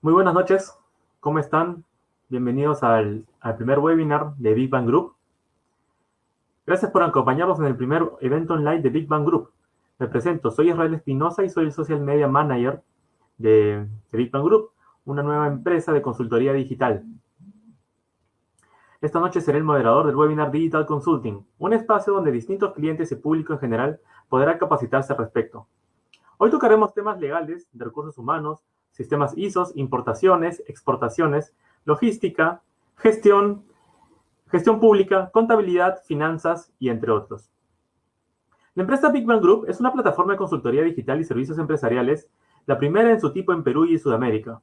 Muy buenas noches, ¿cómo están? Bienvenidos al primer webinar de Big Bang Group. Gracias por acompañarnos en el primer evento online de Big Bang Group. Me presento, soy Israel Espinosa y soy el Social Media Manager de Big Bang Group, una nueva empresa de consultoría digital. Esta noche seré el moderador del webinar Digital Consulting, un espacio donde distintos clientes y público en general podrán capacitarse al respecto. Hoy tocaremos temas legales, de recursos humanos, sistemas ISO, importaciones, exportaciones, logística, gestión pública, contabilidad, finanzas y entre otros. La empresa Big Bang Group es una plataforma de consultoría digital y servicios empresariales, la primera en su tipo en Perú y Sudamérica.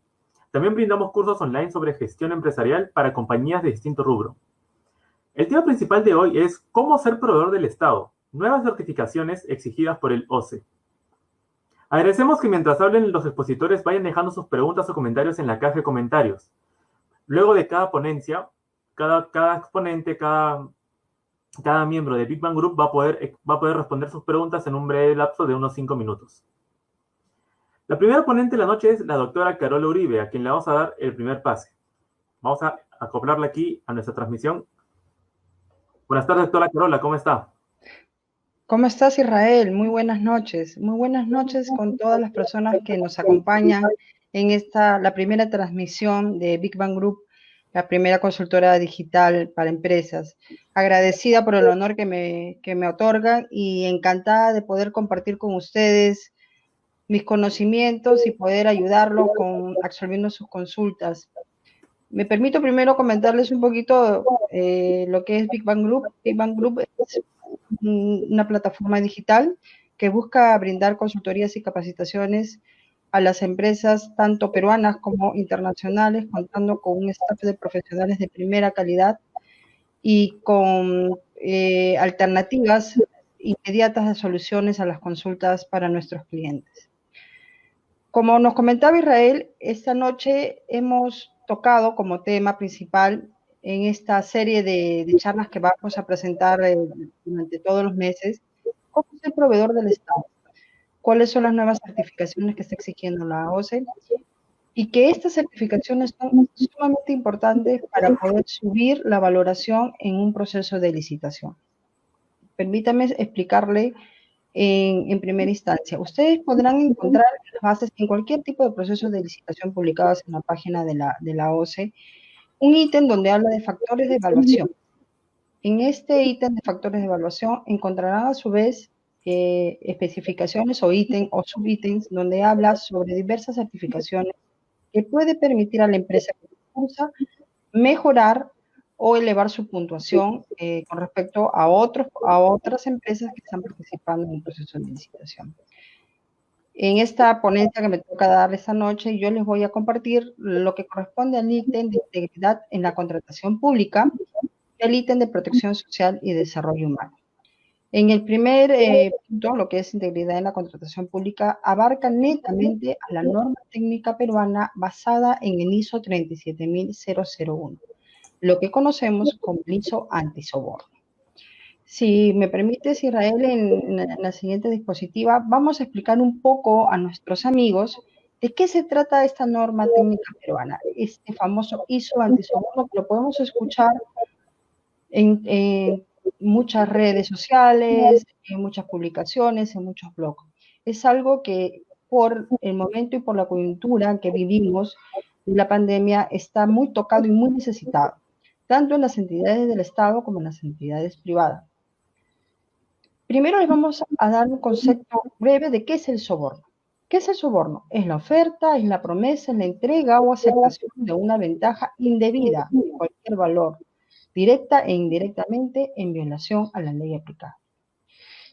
También brindamos cursos online sobre gestión empresarial para compañías de distinto rubro. El tema principal de hoy es cómo ser proveedor del Estado, nuevas certificaciones exigidas por el OCE. Agradecemos que mientras hablen los expositores vayan dejando sus preguntas o comentarios en la caja de comentarios. Luego de cada ponencia, cada exponente, cada miembro de Big Bang Group va a poder responder sus preguntas en un breve lapso de unos 5 minutos. La primera ponente de la noche es la doctora Carola Uribe, a quien le vamos a dar el primer pase. Vamos a acoplarla aquí a nuestra transmisión. Buenas tardes, doctora Carola, ¿cómo está? ¿Cómo estás, Israel? Muy buenas noches. Muy buenas noches con todas las personas que nos acompañan en la primera transmisión de Big Bang Group, la primera consultora digital para empresas. Agradecida por el honor que me otorgan y encantada de poder compartir con ustedes mis conocimientos y poder ayudarlos absolviendo sus consultas. Me permito primero comentarles un poquito lo que es Big Bang Group. Big Bang Group es una plataforma digital que busca brindar consultorías y capacitaciones a las empresas tanto peruanas como internacionales, contando con un staff de profesionales de primera calidad y con alternativas inmediatas de soluciones a las consultas para nuestros clientes. Como nos comentaba Israel, esta noche hemos tocado como tema principal en esta serie de charlas que vamos a presentar durante todos los meses, cómo es el proveedor del Estado, cuáles son las nuevas certificaciones que está exigiendo la OCE y que estas certificaciones son sumamente importantes para poder subir la valoración en un proceso de licitación. Permítame explicarle en primera instancia. Ustedes podrán encontrar las bases en cualquier tipo de proceso de licitación publicadas en la página de la OCE, un ítem donde habla de factores de evaluación. En este ítem de factores de evaluación encontrarán a su vez especificaciones o ítems o subítems donde habla sobre diversas certificaciones que puede permitir a la empresa que cursa mejorar o elevar su puntuación con respecto a otras empresas que están participando en el proceso de licitación. En esta ponencia que me toca dar esta noche, yo les voy a compartir lo que corresponde al ítem de integridad en la contratación pública y el ítem de protección social y desarrollo humano. En el primer punto, lo que es integridad en la contratación pública, abarca netamente a la norma técnica peruana basada en el ISO 37001, lo que conocemos como el ISO antisoborno. Si me permites, Israel, en la siguiente diapositiva, vamos a explicar un poco a nuestros amigos de qué se trata esta norma técnica peruana, este famoso ISO antisoborno que lo podemos escuchar en muchas redes sociales, en muchas publicaciones, en muchos blogs. Es algo que por el momento y por la coyuntura que vivimos, la pandemia está muy tocado y muy necesitado, tanto en las entidades del Estado como en las entidades privadas. Primero les vamos a dar un concepto breve de qué es el soborno. ¿Qué es el soborno? Es la oferta, es la promesa, es la entrega o aceptación de una ventaja indebida de cualquier valor, directa e indirectamente en violación a la ley aplicada.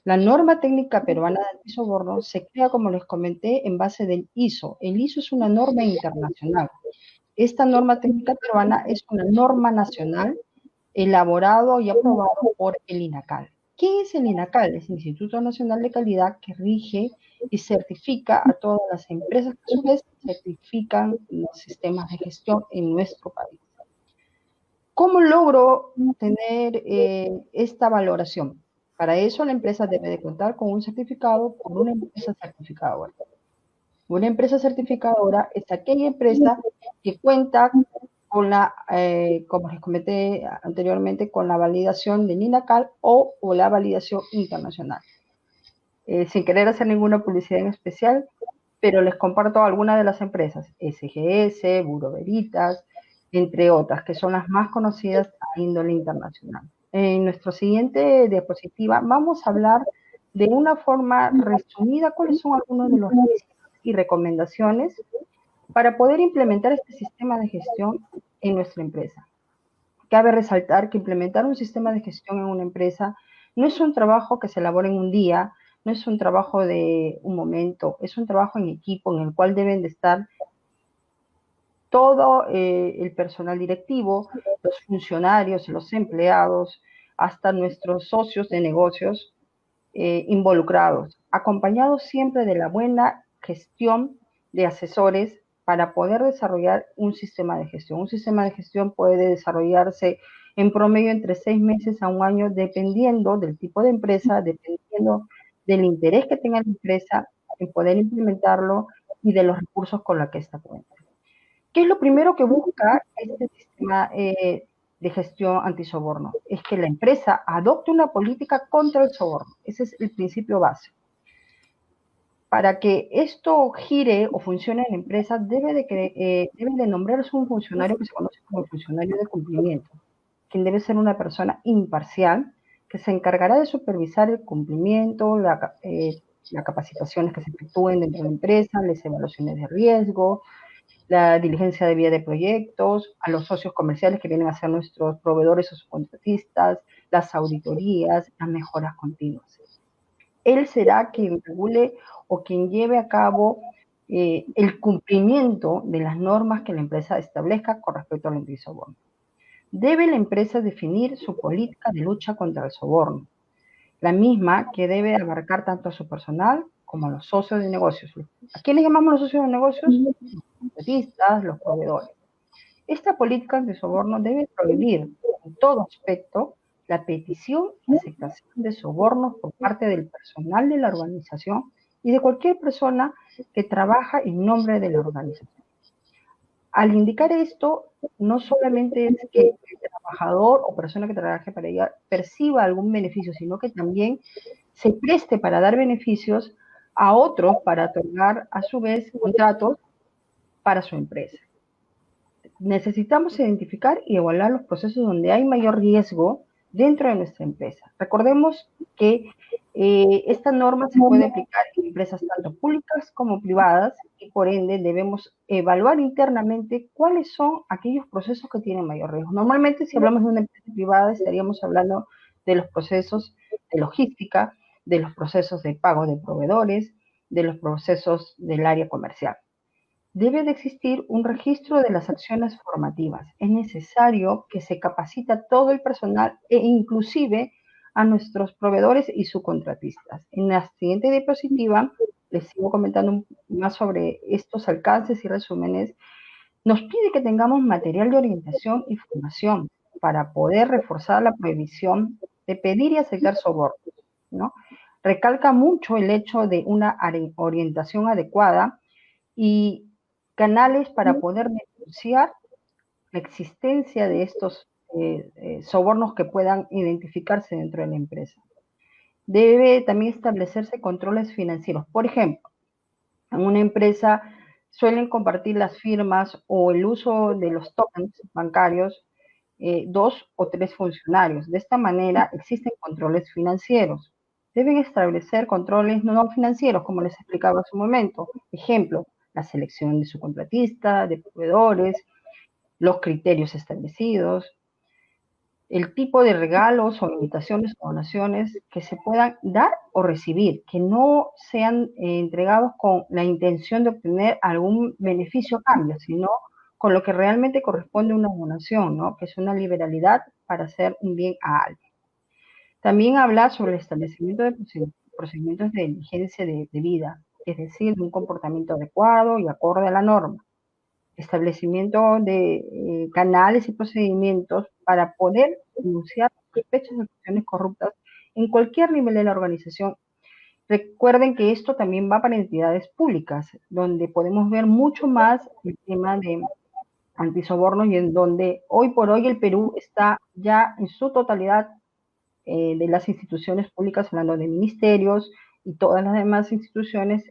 La norma técnica peruana de antisoborno se crea, como les comenté, en base del ISO. El ISO es una norma internacional. Esta norma técnica peruana es una norma nacional elaborado y aprobado por el INACAL. ¿Qué es el INACAL? Es el Instituto Nacional de Calidad que rige y certifica a todas las empresas que a su vez certifican los sistemas de gestión en nuestro país. ¿Cómo logro tener esta valoración? Para eso, la empresa debe de contar con un certificado por una empresa certificadora. Una empresa certificadora es aquella empresa que cuenta con como les comenté anteriormente, con la validación de NINACAL o la validación internacional. Sin querer hacer ninguna publicidad en especial, pero les comparto algunas de las empresas, SGS, Bureau Veritas, entre otras, que son las más conocidas a índole internacional. En nuestra siguiente diapositiva vamos a hablar de una forma resumida cuáles son algunos de los requisitos y recomendaciones para poder implementar este sistema de gestión en nuestra empresa. Cabe resaltar que implementar un sistema de gestión en una empresa no es un trabajo que se elabora en un día, no es un trabajo de un momento, es un trabajo en equipo en el cual deben de estar todo el personal directivo, los funcionarios, los empleados, hasta nuestros socios de negocios involucrados, acompañados siempre de la buena gestión de asesores para poder desarrollar un sistema de gestión. Un sistema de gestión puede desarrollarse en promedio entre 6 meses a un año, dependiendo del tipo de empresa, dependiendo del interés que tenga la empresa en poder implementarlo y de los recursos con los que ésta cuenta. ¿Qué es lo primero que busca este sistema de gestión antisoborno? Es que la empresa adopte una política contra el soborno. Ese es el principio básico. Para que esto gire o funcione en la empresa, debe de nombrarse un funcionario que se conoce como el funcionario de cumplimiento, quien debe ser una persona imparcial, que se encargará de supervisar el cumplimiento, las capacitaciones que se efectúen dentro de la empresa, las evaluaciones de riesgo, la diligencia de vía de proyectos, a los socios comerciales que vienen a ser nuestros proveedores o subcontratistas, las auditorías, las mejoras continuas. Él será quien regule o quien lleve a cabo el cumplimiento de las normas que la empresa establezca con respecto al antisoborno. Debe la empresa definir su política de lucha contra el soborno, la misma que debe abarcar tanto a su personal como a los socios de negocios. ¿A quiénes llamamos los socios de negocios? Los contratistas, los proveedores. Esta política de soborno debe prohibir en todo aspecto la petición y aceptación de sobornos por parte del personal de la organización y de cualquier persona que trabaja en nombre de la organización. Al indicar esto, no solamente es que el trabajador o persona que trabaje para ella perciba algún beneficio, sino que también se preste para dar beneficios a otros para otorgar a su vez contratos para su empresa. Necesitamos identificar y evaluar los procesos donde hay mayor riesgo dentro de nuestra empresa. Recordemos que esta norma se puede aplicar en empresas tanto públicas como privadas y por ende debemos evaluar internamente cuáles son aquellos procesos que tienen mayor riesgo. Normalmente si hablamos de una empresa privada estaríamos hablando de los procesos de logística, de los procesos de pago de proveedores, de los procesos del área comercial. Debe de existir un registro de las acciones formativas. Es necesario que se capacite a todo el personal e inclusive a nuestros proveedores y subcontratistas. En la siguiente diapositiva les sigo comentando más sobre estos alcances y resúmenes. Nos pide que tengamos material de orientación y formación para poder reforzar la prohibición de pedir y aceptar sobornos, ¿no? Recalca mucho el hecho de una orientación adecuada y canales para poder denunciar la existencia de estos sobornos que puedan identificarse dentro de la empresa. Debe también establecerse controles financieros. Por ejemplo, en una empresa suelen compartir las firmas o el uso de los tokens bancarios 2 o 3 funcionarios. De esta manera existen controles financieros. Deben establecer controles no financieros, como les explicaba hace un momento. Ejemplo, la selección de su contratista, de proveedores, los criterios establecidos, el tipo de regalos o invitaciones o donaciones que se puedan dar o recibir, que no sean entregados con la intención de obtener algún beneficio a cambio, sino con lo que realmente corresponde a una donación, ¿no? Que es una liberalidad para hacer un bien a alguien. También habla sobre el establecimiento de procedimientos de diligencia de vida, es decir, de un comportamiento adecuado y acorde a la norma. Establecimiento de canales y procedimientos para poder denunciar sospechas de acciones corruptas en cualquier nivel de la organización. Recuerden que esto también va para entidades públicas, donde podemos ver mucho más el tema de antisobornos y en donde hoy por hoy el Perú está ya en su totalidad de las instituciones públicas, hablando de ministerios y todas las demás instituciones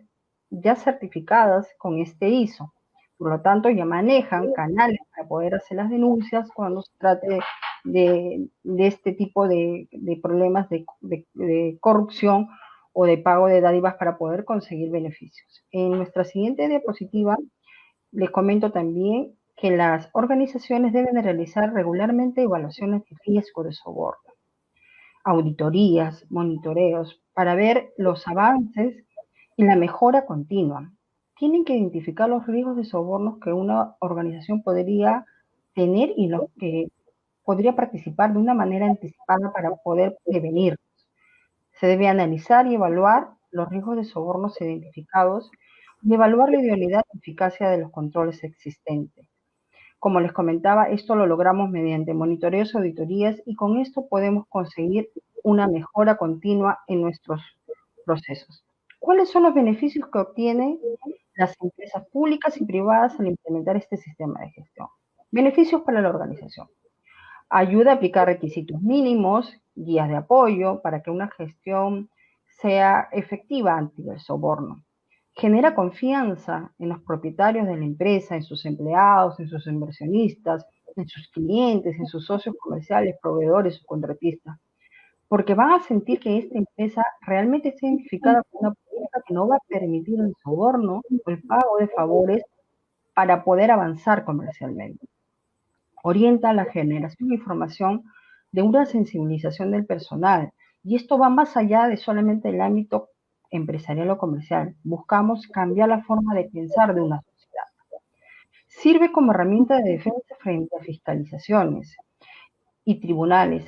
ya certificadas con este ISO. Por lo tanto, ya manejan canales para poder hacer las denuncias cuando se trate de este tipo de problemas de corrupción o de pago de dádivas para poder conseguir beneficios. En nuestra siguiente diapositiva les comento también que las organizaciones deben realizar regularmente evaluaciones de riesgo de soborno, auditorías, monitoreos, para ver los avances y la mejora continua. Tienen que identificar los riesgos de sobornos que una organización podría tener y los que podría participar de una manera anticipada para poder prevenir. Se debe analizar y evaluar los riesgos de sobornos identificados y evaluar la idoneidad y eficacia de los controles existentes. Como les comentaba, esto lo logramos mediante monitoreos, auditorías y con esto podemos conseguir una mejora continua en nuestros procesos. ¿Cuáles son los beneficios que obtienen las empresas públicas y privadas al implementar este sistema de gestión? Beneficios para la organización. Ayuda a aplicar requisitos mínimos, guías de apoyo para que una gestión sea efectiva ante el soborno. Genera confianza en los propietarios de la empresa, en sus empleados, en sus inversionistas, en sus clientes, en sus socios comerciales, proveedores, subcontratistas, porque van a sentir que esta empresa realmente está identificada con una política que no va a permitir el soborno o el pago de favores para poder avanzar comercialmente. Orienta la generación de información de una sensibilización del personal, y esto va más allá de solamente el ámbito empresarial o comercial. Buscamos cambiar la forma de pensar de una sociedad. Sirve como herramienta de defensa frente a fiscalizaciones y tribunales.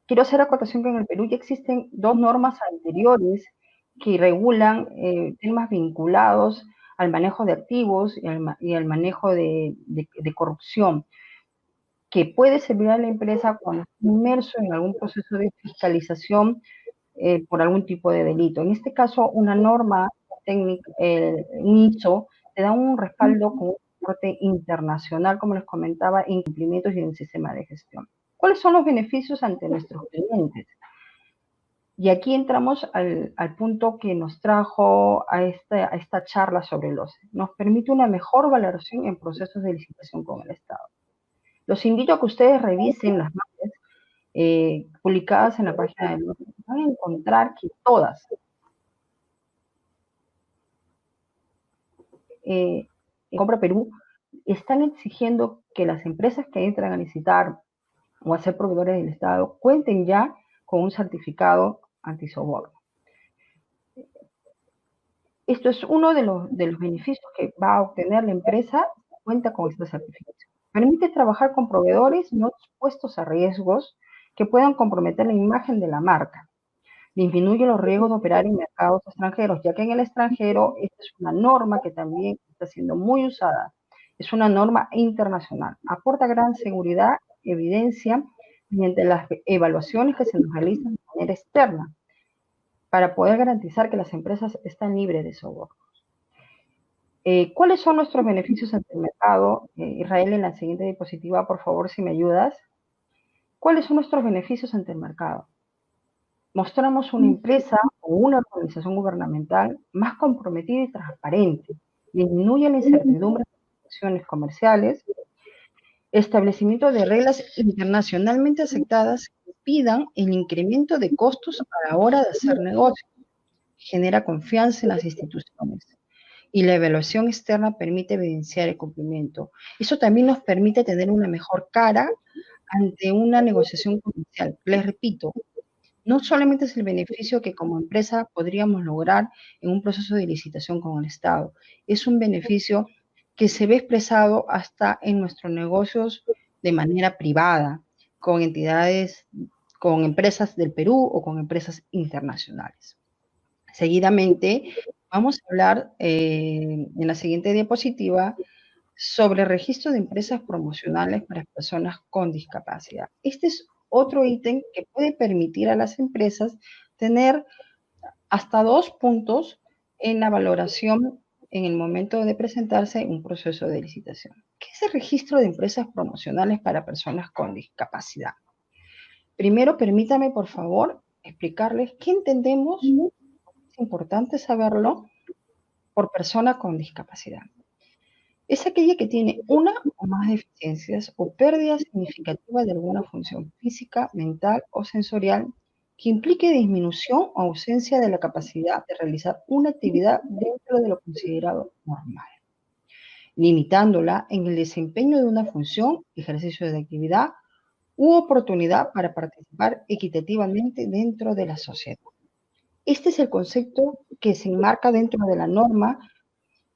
Quiero hacer acotación que en el Perú ya existen dos normas anteriores que regulan temas vinculados al manejo de activos y al manejo de corrupción, que puede servir a la empresa cuando está inmerso en algún proceso de fiscalización por algún tipo de delito. En este caso, una norma técnica, un ISO, te da un respaldo con un soporte internacional, como les comentaba, en cumplimientos y en el sistema de gestión. ¿Cuáles son los beneficios ante nuestros clientes? Y aquí entramos al punto que nos trajo a esta charla sobre el OCE. Nos permite una mejor valoración en procesos de licitación con el Estado. Los invito a que ustedes revisen las bases publicadas en la página del OCE. Van a encontrar que todas, en Compra Perú, están exigiendo que las empresas que entran a licitar o a ser proveedores del Estado cuenten ya con un certificado antisoborno. Esto es uno de los beneficios que va a obtener la empresa si cuenta con esta certificación. Permite trabajar con proveedores no expuestos a riesgos que puedan comprometer la imagen de la marca. Disminuye los riesgos de operar en mercados extranjeros, ya que en el extranjero esta es una norma que también está siendo muy usada. Es una norma internacional. Aporta gran seguridad, evidencia, mediante las evaluaciones que se nos realizan de manera externa, para poder garantizar que las empresas están libres de sobornos. ¿Cuáles son nuestros beneficios ante el mercado? Israel, en la siguiente diapositiva, por favor, si me ayudas. ¿Cuáles son nuestros beneficios ante el mercado? Mostramos una empresa o una organización gubernamental más comprometida y transparente. Disminuye la incertidumbre de acciones comerciales. Establecimiento de reglas internacionalmente aceptadas que impidan el incremento de costos a la hora de hacer negocios. Genera confianza en las instituciones. Y la evaluación externa permite evidenciar el cumplimiento. Eso también nos permite tener una mejor cara ante una negociación comercial. Les repito, no solamente es el beneficio que como empresa podríamos lograr en un proceso de licitación con el Estado, es un beneficio que se ve expresado hasta en nuestros negocios de manera privada, con entidades, con empresas del Perú o con empresas internacionales. Seguidamente, vamos a hablar en la siguiente diapositiva sobre el registro de empresas promocionales para personas con discapacidad. Este es otro ítem que puede permitir a las empresas tener hasta 2 puntos en la valoración en el momento de presentarse un proceso de licitación. ¿Qué es el registro de empresas promocionales para personas con discapacidad? Primero, permítame, por favor, explicarles qué entendemos, es importante saberlo, por persona con discapacidad. Es aquella que tiene una o más deficiencias o pérdida significativa de alguna función física, mental o sensorial que implique disminución o ausencia de la capacidad de realizar una actividad dentro de lo considerado normal, limitándola en el desempeño de una función, ejercicio de actividad u oportunidad para participar equitativamente dentro de la sociedad. Este es el concepto que se enmarca dentro de la norma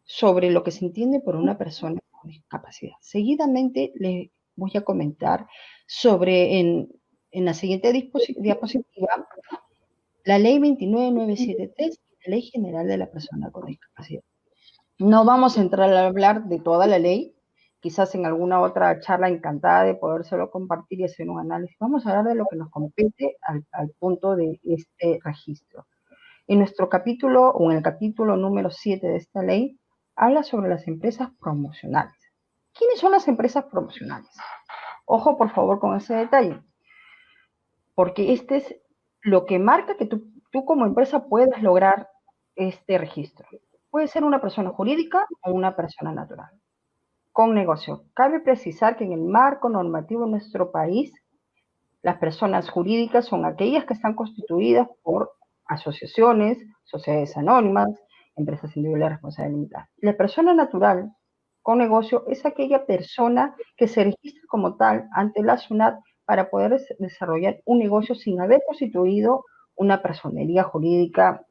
sobre lo que se entiende por una persona con discapacidad. Seguidamente les voy a comentar sobre, en la siguiente diapositiva, la ley 29973, la ley general de la persona con discapacidad. No vamos a entrar a hablar de toda la ley, quizás en alguna otra charla encantada de podérselo compartir y hacer un análisis. Vamos a hablar de lo que nos compete al punto de este registro. En nuestro capítulo, o en el capítulo número 7 de esta ley, habla sobre las empresas promocionales. ¿Quiénes son las empresas promocionales? Ojo, por favor, con ese detalle, porque este es lo que marca que tú como empresa puedas lograr este registro. Puede ser una persona jurídica o una persona natural, con negocio. Cabe precisar que en el marco normativo de nuestro país, las personas jurídicas son aquellas que están constituidas por asociaciones, sociedades anónimas, empresas individuales responsables limitadas. La persona natural con negocio es aquella persona que se registra como tal ante la SUNAT para poder desarrollar un negocio sin haber constituido una personería jurídica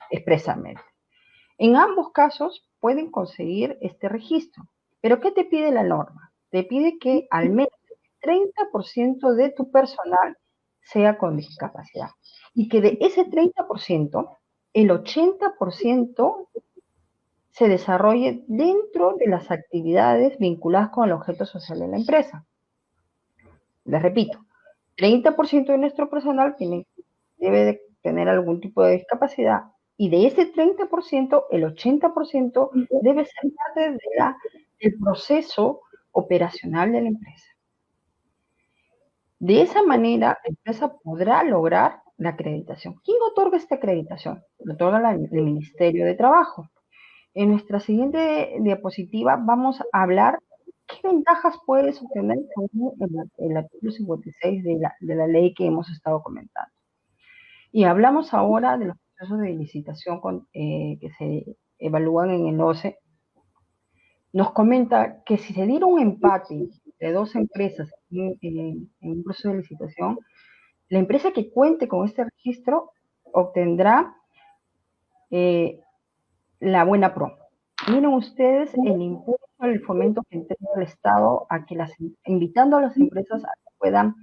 expresamente. En ambos casos pueden conseguir este registro. ¿Pero qué te pide la norma? Te pide que al menos el 30% de tu personal sea con discapacidad y que de ese 30%, el 80% se desarrolle dentro de las actividades vinculadas con el objeto social de la empresa. Les repito, 30% de nuestro personal debe de tener algún tipo de discapacidad y de ese 30%, el 80% debe ser parte del proceso operacional de la empresa. De esa manera, la empresa podrá lograr la acreditación. ¿Quién otorga esta acreditación? Lo otorga el Ministerio de Trabajo. En nuestra siguiente diapositiva vamos a hablar qué ventajas puedes obtener según el artículo 56 de la ley que hemos estado comentando. Y hablamos ahora de los procesos de licitación que se evalúan en el OCE. Nos comenta que si se diera un empate de dos empresas en un proceso de licitación, la empresa que cuente con este registro obtendrá la buena pro. Miren ustedes el impulso, el fomento que entrega el Estado a que invitando a las empresas a que puedan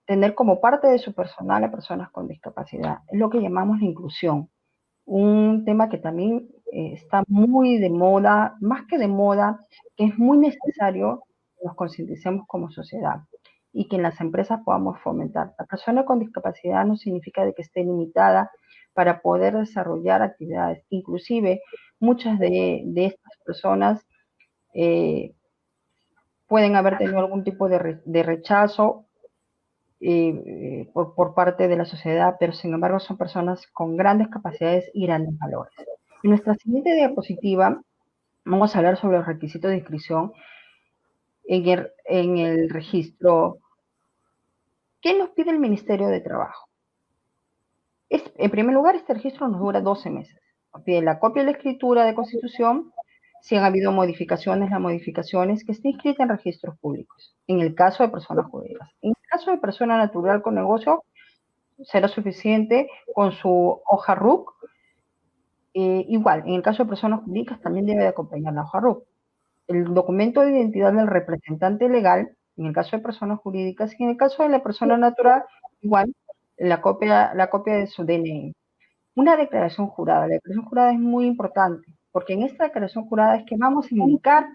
tener como parte de su personal a personas con discapacidad. Es lo que llamamos la inclusión. Un tema que también está muy de moda, más que de moda, que es muy necesario que nos concienticemos como sociedad y que en las empresas podamos fomentar. La persona con discapacidad no significa de que esté limitada para poder desarrollar actividades. Inclusive, muchas de estas personas pueden haber tenido algún tipo de rechazo por parte de la sociedad, pero sin embargo son personas con grandes capacidades y grandes valores. En nuestra siguiente diapositiva vamos a hablar sobre los requisitos de inscripción en el registro. ¿Qué nos pide el Ministerio de Trabajo? En primer lugar, este registro nos dura 12 meses. Nos pide la copia de la escritura de constitución, si han habido modificaciones, las modificaciones, que esté inscrita en registros públicos, en el caso de personas jurídicas. En el caso de persona natural con negocio, será suficiente con su hoja RUC. Igual, en el caso de personas jurídicas también debe de acompañar la hoja RUC. El documento de identidad del representante legal, en el caso de personas jurídicas, y en el caso de la persona natural, igual, la copia de su DNI. Una declaración jurada. La declaración jurada es muy importante, porque en esta declaración jurada es que vamos a indicar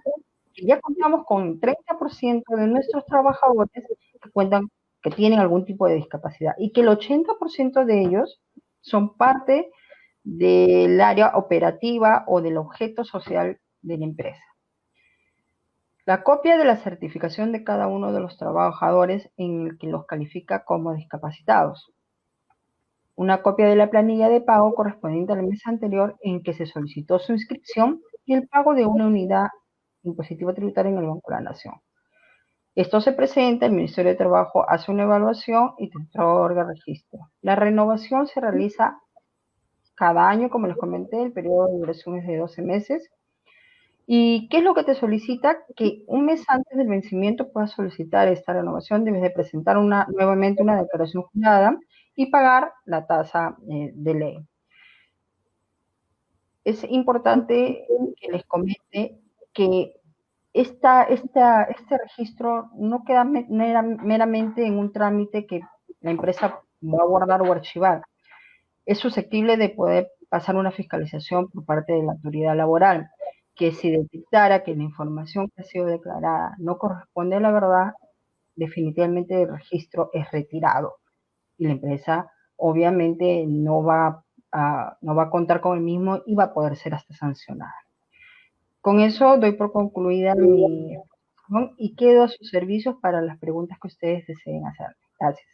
que ya contamos con 30% de nuestros trabajadores que tienen algún tipo de discapacidad y que el 80% de ellos son parte del área operativa o del objeto social de la empresa. La copia de la certificación de cada uno de los trabajadores en el que los califica como discapacitados. Una copia de la planilla de pago correspondiente al mes anterior en que se solicitó su inscripción y el pago de una unidad impositiva tributaria en el Banco de la Nación. Esto se presenta, el Ministerio de Trabajo hace una evaluación y te otorga registro. La renovación se realiza cada año, como les comenté, el periodo de duración es de 12 meses. ¿Y qué es lo que te solicita? Que un mes antes del vencimiento puedas solicitar esta renovación, debes de presentar nuevamente una declaración jurada y pagar la tasa de ley. Es importante que les comente que este registro no queda meramente en un trámite que la empresa va a guardar o archivar. Es susceptible de poder pasar una fiscalización por parte de la autoridad laboral, que si detectara que la información que ha sido declarada no corresponde a la verdad, definitivamente el registro es retirado y la empresa obviamente no va a contar con el mismo y va a poder ser hasta sancionada. Con eso doy por concluida mi exposición y quedo a sus servicios para las preguntas que ustedes deseen hacer. Gracias.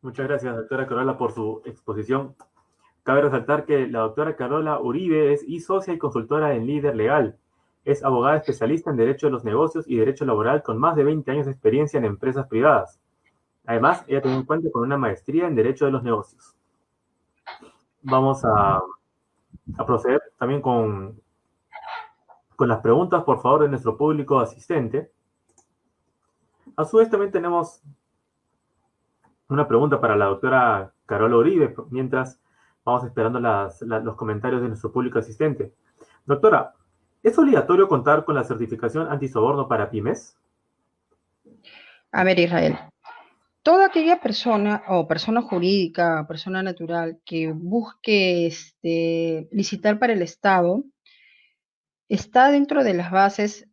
Muchas gracias, doctora Carola, por su exposición. Cabe resaltar que la doctora Carola Uribe es socia y consultora en Líder Legal. Es abogada especialista en Derecho de los Negocios y Derecho Laboral con más de 20 años de experiencia en empresas privadas. Además, ella tiene en cuenta con una maestría en Derecho de los Negocios. Vamos a proceder también con las preguntas, por favor, de nuestro público asistente. A su vez, también tenemos una pregunta para la doctora Carola Uribe, mientras vamos esperando los comentarios de nuestro público asistente. Doctora, ¿es obligatorio contar con la certificación antisoborno para pymes? A ver, Israel, toda aquella persona o persona jurídica, persona natural que busque licitar para el Estado, está dentro de las bases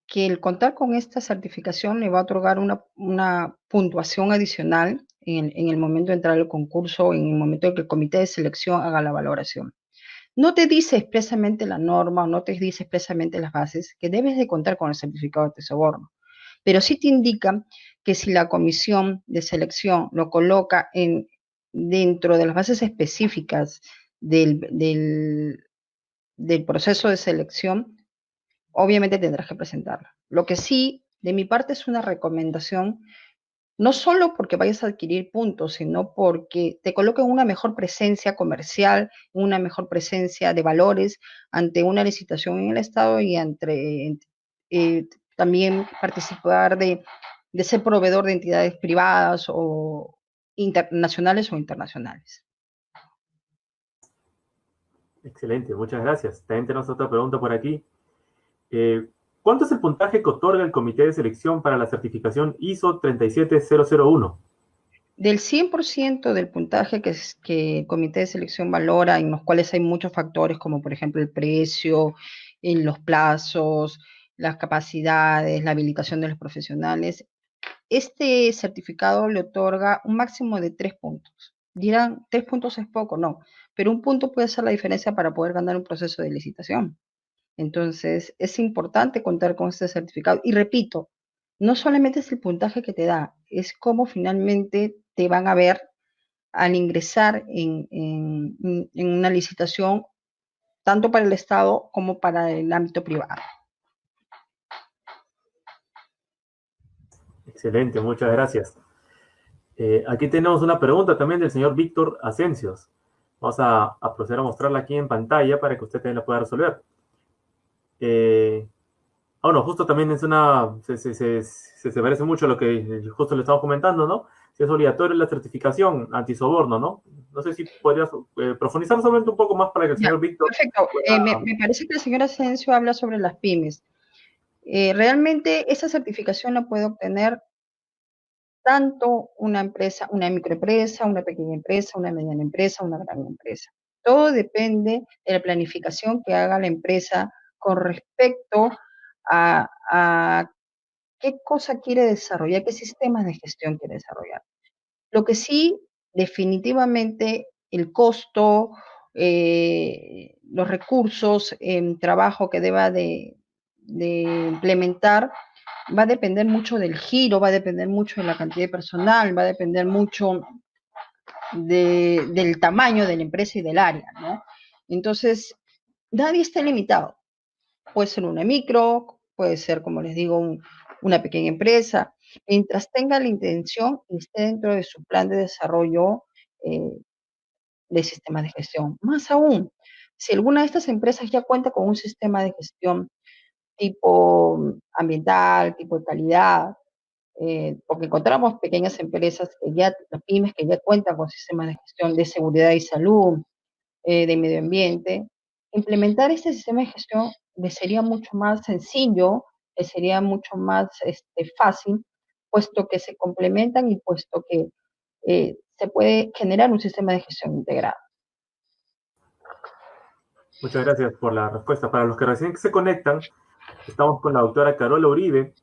que el contar con esta certificación le va a otorgar una puntuación adicional en el momento de entrar al concurso, en el momento en que el comité de selección haga la valoración. No te dice expresamente la norma o no te dice expresamente las bases que debes de contar con el certificado de soborno, pero sí te indica que si la comisión de selección lo coloca dentro de las bases específicas del proceso de selección, obviamente tendrás que presentarla. Lo que sí, de mi parte, es una recomendación, no solo porque vayas a adquirir puntos, sino porque te coloca en una mejor presencia comercial, una mejor presencia de valores ante una licitación en el Estado y también participar de ser proveedor de entidades privadas o nacionales o internacionales. Excelente, muchas gracias. También tenemos otra pregunta por aquí. ¿Cuánto es el puntaje que otorga el comité de selección para la certificación ISO 37001? Del 100% del puntaje que el comité de selección valora, en los cuales hay muchos factores, como por ejemplo el precio, los plazos, las capacidades, la habilitación de los profesionales, este certificado le otorga un máximo de 3 puntos. Dirán, 3 puntos es poco, no, pero un punto puede ser la diferencia para poder ganar un proceso de licitación. Entonces, es importante contar con este certificado. Y repito, no solamente es el puntaje que te da, es cómo finalmente te van a ver al ingresar en una licitación, tanto para el Estado como para el ámbito privado. Excelente, muchas gracias. Aquí tenemos una pregunta también del señor Víctor Asencios. Vamos a proceder a mostrarla aquí en pantalla para que usted también la pueda resolver. Bueno, justo también es se parece mucho a lo que justo le estamos comentando, ¿no? Si es obligatoria la certificación antisoborno, ¿no? No sé si podrías profundizar solamente un poco más para que el señor Víctor... Perfecto. Me parece que el señor Asensio habla sobre las pymes. Realmente esa certificación la puede obtener tanto una empresa, una microempresa, una pequeña empresa, una mediana empresa, una gran empresa. Todo depende de la planificación que haga la empresa con respecto a qué cosa quiere desarrollar, qué sistemas de gestión quiere desarrollar. Lo que sí, definitivamente, el costo, los recursos en trabajo que deba de implementar, va a depender mucho del giro, va a depender mucho de la cantidad de personal, va a depender mucho del tamaño de la empresa y del área, ¿no? Entonces, nadie está limitado. Puede ser una micro, puede ser, como les digo, una pequeña empresa, mientras tenga la intención y esté dentro de su plan de desarrollo eh, de sistemas de gestión. Más aún, si alguna de estas empresas ya cuenta con un sistema de gestión tipo ambiental, tipo de calidad, porque encontramos pequeñas empresas que ya, las pymes que ya cuentan con sistemas de gestión de seguridad y salud, de medio ambiente, implementar este sistema de gestión les sería mucho más sencillo, les sería mucho más fácil, puesto que se complementan y puesto que se puede generar un sistema de gestión integrado. Muchas gracias por la respuesta. Para los que recién se conectan, estamos con la doctora Carola Uribe,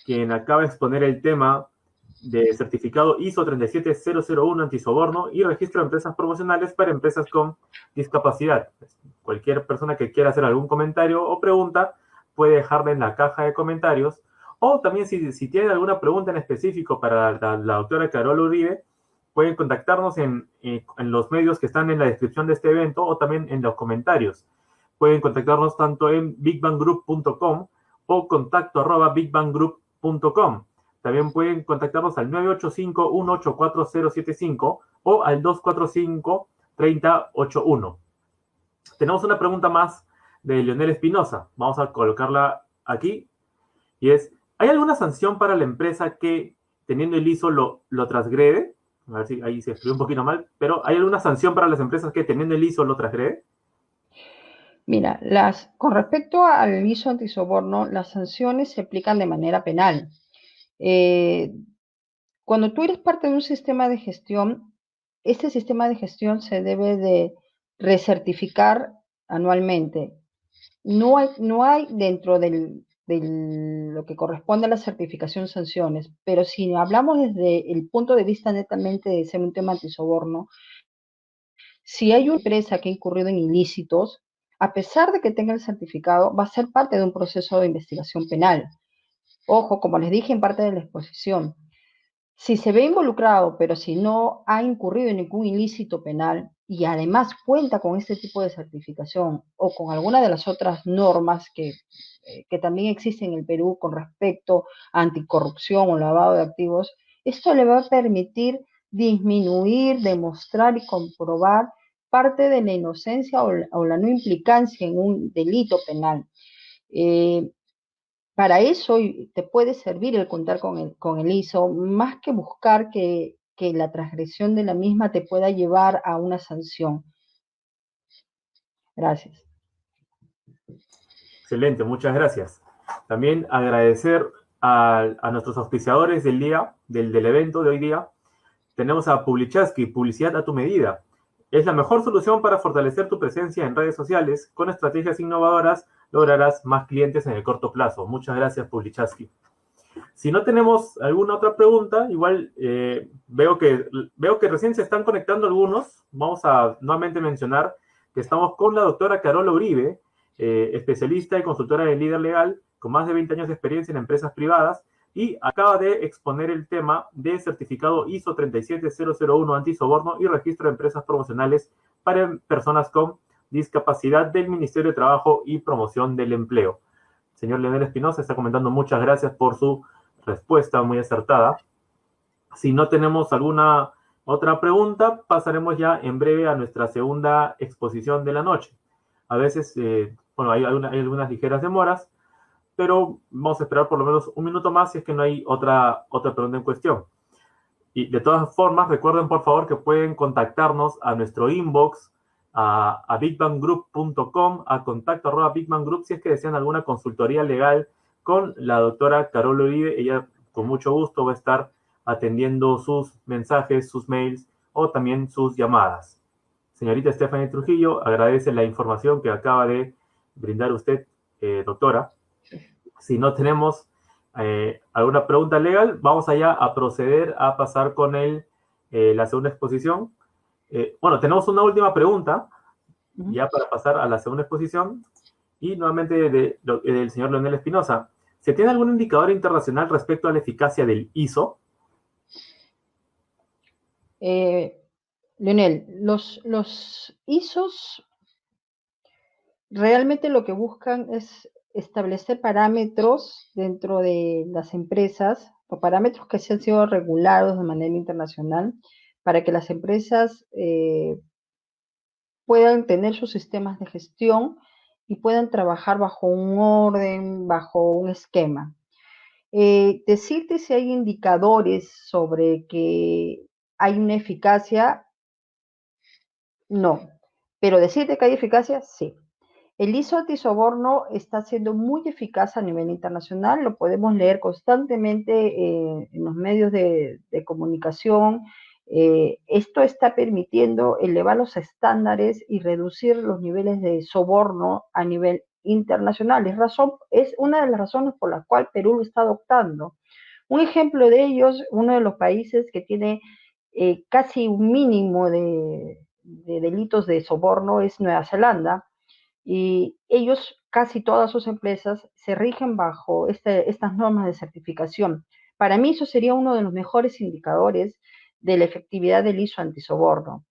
quien acaba de exponer el tema de certificado ISO 37001 antisoborno y registro de empresas promocionales para empresas con discapacidad. Cualquier persona que quiera hacer algún comentario o pregunta puede dejarla en la caja de comentarios, o también si tienen alguna pregunta en específico para la doctora Carola Uribe, pueden contactarnos en los medios que están en la descripción de este evento o también en los comentarios. Pueden contactarnos tanto en bigbanggroup.com o contacto@bigbanggroup.com. También pueden contactarnos al 985-184-075 o al 245-3081. Tenemos una pregunta más de Leonel Espinosa. Vamos a colocarla aquí. Y es, ¿hay alguna sanción para la empresa que teniendo el ISO lo transgrede? A ver si ahí se escribió un poquito mal, pero ¿hay alguna sanción para las empresas que teniendo el ISO lo transgrede? Mira, con respecto al ISO antisoborno, las sanciones se aplican de manera penal. Cuando tú eres parte de un sistema de gestión, este sistema de gestión se debe de recertificar anualmente. No hay dentro lo que corresponde a la certificación sanciones, pero si hablamos desde el punto de vista netamente de ser un tema antisoborno, si hay una empresa que ha incurrido en ilícitos, a pesar de que tenga el certificado, va a ser parte de un proceso de investigación penal. Ojo, como les dije en parte de la exposición, si se ve involucrado, pero si no ha incurrido en ningún ilícito penal y además cuenta con este tipo de certificación o con alguna de las otras normas que también existen en el Perú con respecto a anticorrupción o lavado de activos, esto le va a permitir disminuir, demostrar y comprobar parte de la inocencia o la no implicancia en un delito penal. Para eso te puede servir el contar con el ISO, más que buscar que la transgresión de la misma te pueda llevar a una sanción. Gracias. Excelente, muchas gracias. También agradecer a nuestros auspiciadores del día, del evento de hoy día. Tenemos a Publichaski, publicidad a tu medida. Es la mejor solución para fortalecer tu presencia en redes sociales. Con estrategias innovadoras lograrás más clientes en el corto plazo. Muchas gracias, Publichaski. Si no tenemos alguna otra pregunta, igual veo que recién se están conectando algunos. Vamos a nuevamente mencionar que estamos con la doctora Carola Uribe, especialista y consultora de líder legal, con más de 20 años de experiencia en empresas privadas, y acaba de exponer el tema de certificado ISO 37001 antisoborno y registro de empresas promocionales para personas con discapacidad del Ministerio de Trabajo y Promoción del Empleo. Señor Leonel Espinosa está comentando muchas gracias por su respuesta muy acertada. Si no tenemos alguna otra pregunta, pasaremos ya en breve a nuestra segunda exposición de la noche. A veces, hay algunas ligeras demoras, pero vamos a esperar por lo menos un minuto más si es que no hay otra pregunta en cuestión. Y de todas formas, recuerden por favor que pueden contactarnos a nuestro inbox, a bigbanggroup.com, a contacto@bigbanggroup si es que desean alguna consultoría legal con la doctora Carola Uribe. Ella con mucho gusto va a estar atendiendo sus mensajes, sus mails o también sus llamadas. Señorita Stephanie Trujillo, agradece la información que acaba de brindar usted doctora. Si no tenemos alguna pregunta legal, vamos allá a proceder a pasar con la segunda exposición. Bueno, tenemos una última pregunta, ya para pasar a la segunda exposición, y nuevamente del señor Leonel Espinosa. ¿Se tiene algún indicador internacional respecto a la eficacia del ISO? Leonel, los ISOs realmente lo que buscan es establecer parámetros dentro de las empresas, o parámetros que se han sido regulados de manera internacional, para que las empresas puedan tener sus sistemas de gestión y puedan trabajar bajo un orden, bajo un esquema. Decirte si hay indicadores sobre que hay una eficacia, no, pero decirte que hay eficacia, sí. El ISO antisoborno está siendo muy eficaz a nivel internacional, lo podemos leer constantemente en los medios de comunicación. Esto está permitiendo elevar los estándares y reducir los niveles de soborno a nivel internacional. Es una de las razones por las cuales Perú lo está adoptando. Un ejemplo de ellos, uno de los países que tiene casi un mínimo de delitos de soborno es Nueva Zelanda, y ellos, casi todas sus empresas, se rigen bajo estas normas de certificación. Para mí eso sería uno de los mejores indicadores de la efectividad del ISO antisoborno.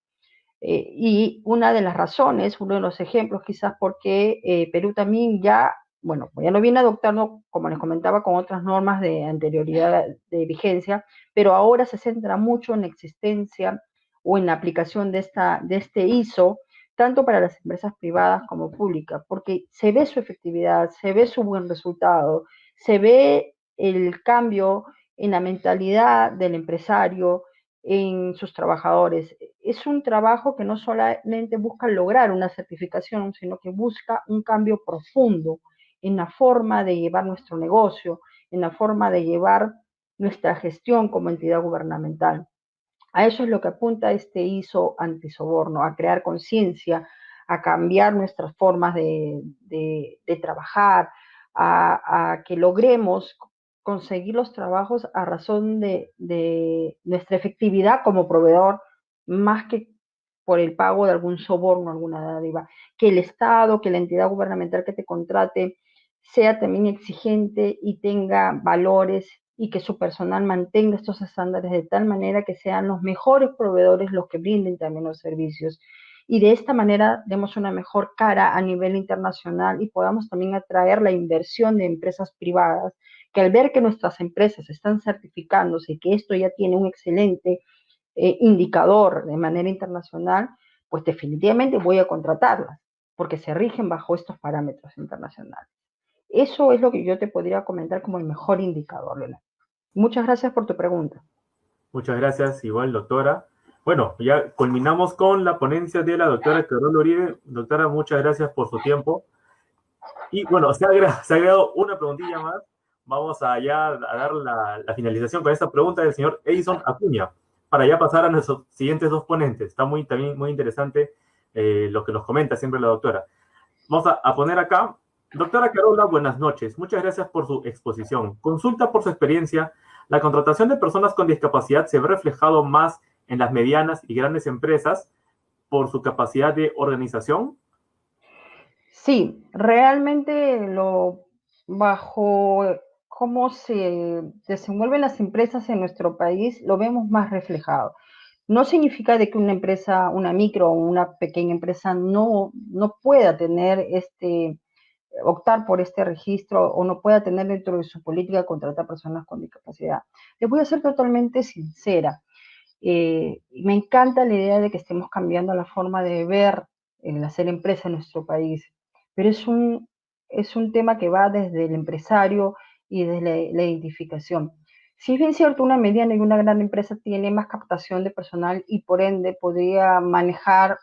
Y una de las razones, uno de los ejemplos quizás porque Perú también ya lo viene adoptando, como les comentaba, con otras normas de anterioridad de vigencia, pero ahora se centra mucho en la existencia o en la aplicación de este ISO, tanto para las empresas privadas como públicas, porque se ve su efectividad, se ve su buen resultado, se ve el cambio en la mentalidad del empresario, en sus trabajadores. Es un trabajo que no solamente busca lograr una certificación, sino que busca un cambio profundo en la forma de llevar nuestro negocio, en la forma de llevar nuestra gestión como entidad gubernamental. A eso es lo que apunta este ISO antisoborno, a crear conciencia, a cambiar nuestras formas de trabajar, a que logremos conseguir los trabajos a razón de nuestra efectividad como proveedor, más que por el pago de algún soborno, alguna dádiva. Que el Estado, que la entidad gubernamental que te contrate sea también exigente y tenga valores, y que su personal mantenga estos estándares de tal manera que sean los mejores proveedores los que brinden también los servicios. Y de esta manera demos una mejor cara a nivel internacional y podamos también atraer la inversión de empresas privadas, que al ver que nuestras empresas están certificándose y que esto ya tiene un excelente indicador de manera internacional, pues definitivamente voy a contratarlas, porque se rigen bajo estos parámetros internacionales. Eso es lo que yo te podría comentar como el mejor indicador, Leonardo. Muchas gracias por tu pregunta. Muchas gracias, igual, doctora. Bueno, ya culminamos con la ponencia de la doctora Carola Uribe. Doctora, muchas gracias por su tiempo. Y bueno, se ha agregado una preguntilla más. Vamos allá a dar la finalización con esta pregunta del señor Edison Acuña, para ya pasar a nuestros siguientes dos ponentes. Está también muy interesante lo que nos comenta siempre la doctora. Vamos a poner acá. Doctora Carola, buenas noches. Muchas gracias por su exposición. Consulta por su experiencia. ¿La contratación de personas con discapacidad se ve reflejado más en las medianas y grandes empresas por su capacidad de organización? Sí, realmente bajo cómo se desenvuelven las empresas en nuestro país, lo vemos más reflejado. No significa de que una empresa, una micro o una pequeña empresa no pueda tener optar por este registro o no pueda tener dentro de su política contratar personas con discapacidad. Les voy a ser totalmente sincera. Me encanta la idea de que estemos cambiando la forma de ver el hacer empresa en nuestro país, pero es un tema que va desde el empresario y desde la identificación. Si es bien cierto, una mediana y una gran empresa tiene más captación de personal y por ende podría manejar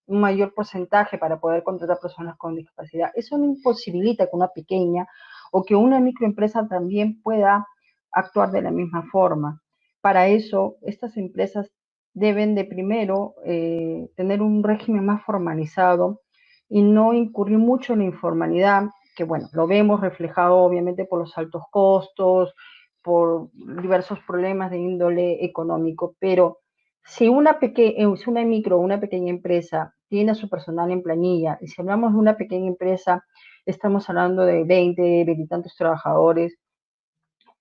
un mayor porcentaje para poder contratar personas con discapacidad. Eso no imposibilita que una pequeña o que una microempresa también pueda actuar de la misma forma. Para eso, estas empresas deben de primero tener un régimen más formalizado y no incurrir mucho en la informalidad, que bueno, lo vemos reflejado obviamente por los altos costos, por diversos problemas de índole económico, pero si una micro o una pequeña empresa tiene a su personal en planilla, y si hablamos de una pequeña empresa, estamos hablando de 20 y tantos trabajadores,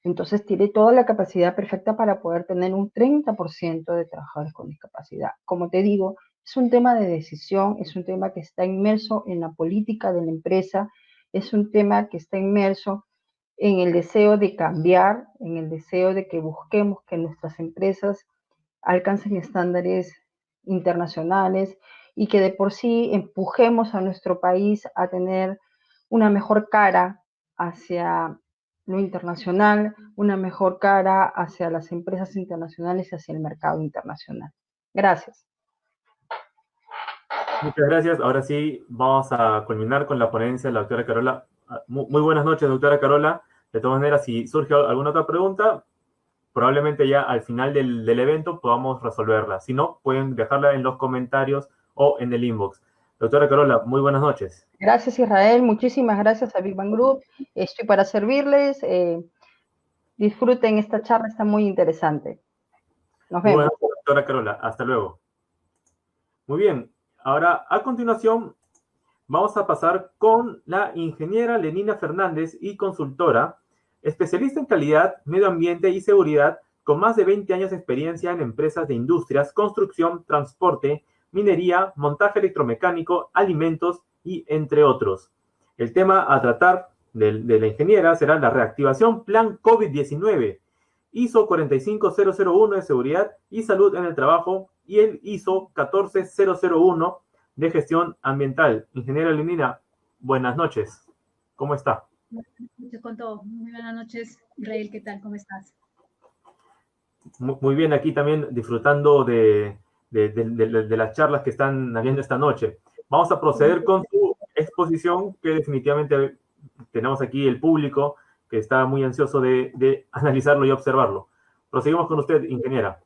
entonces tiene toda la capacidad perfecta para poder tener un 30% de trabajadores con discapacidad. Como te digo, es un tema de decisión, es un tema que está inmerso en la política de la empresa, es un tema que está inmerso en el deseo de cambiar, en el deseo de que busquemos que nuestras empresas alcancen estándares internacionales y que de por sí empujemos a nuestro país a tener una mejor cara hacia lo internacional, una mejor cara hacia las empresas internacionales y hacia el mercado internacional. Gracias. Muchas gracias. Ahora sí, vamos a culminar con la ponencia de la doctora Carola. Muy buenas noches, doctora Carola. De todas maneras, si surge alguna otra pregunta, probablemente ya al final del evento podamos resolverla. Si no, pueden dejarla en los comentarios o en el inbox. Doctora Carola, muy buenas noches. Gracias, Israel. Muchísimas gracias a Big Bang Group. Estoy para servirles. Disfruten esta charla, está muy interesante. Nos vemos. Muy buenas noches, doctora Carola. Hasta luego. Muy bien. Ahora, a continuación, vamos a pasar con la ingeniera Lenina Fernández y consultora, especialista en calidad, medio ambiente y seguridad, con más de 20 años de experiencia en empresas de industrias, construcción, transporte, minería, montaje electromecánico, alimentos y entre otros. El tema a tratar de la ingeniera será la reactivación Plan COVID-19, ISO 45001 de seguridad y salud en el trabajo y el ISO 14001 de gestión ambiental. Ingeniera Lenina, buenas noches. ¿Cómo está? Buenas noches con todo. Muy buenas noches, Israel. ¿Qué tal? ¿Cómo estás? Muy bien, aquí también disfrutando de las charlas que están habiendo esta noche. Vamos a proceder con su exposición, que definitivamente tenemos aquí el público que está muy ansioso de analizarlo y observarlo. Proseguimos con usted, ingeniera.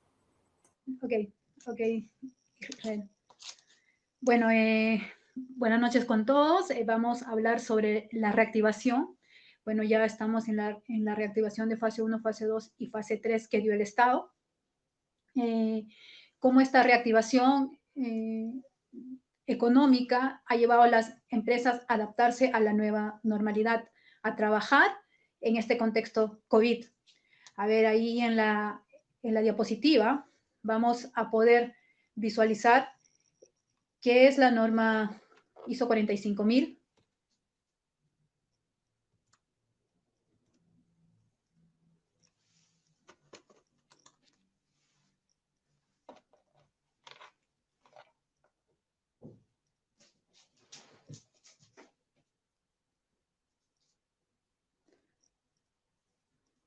Ok, Israel. Bueno, buenas noches con todos. Vamos a hablar sobre la reactivación. Bueno, ya estamos en la reactivación de fase 1, fase 2 y fase 3 que dio el Estado. Cómo esta reactivación económica ha llevado a las empresas a adaptarse a la nueva normalidad, a trabajar en este contexto COVID. A ver, ahí en la diapositiva vamos a poder visualizar qué es la norma ISO 45000.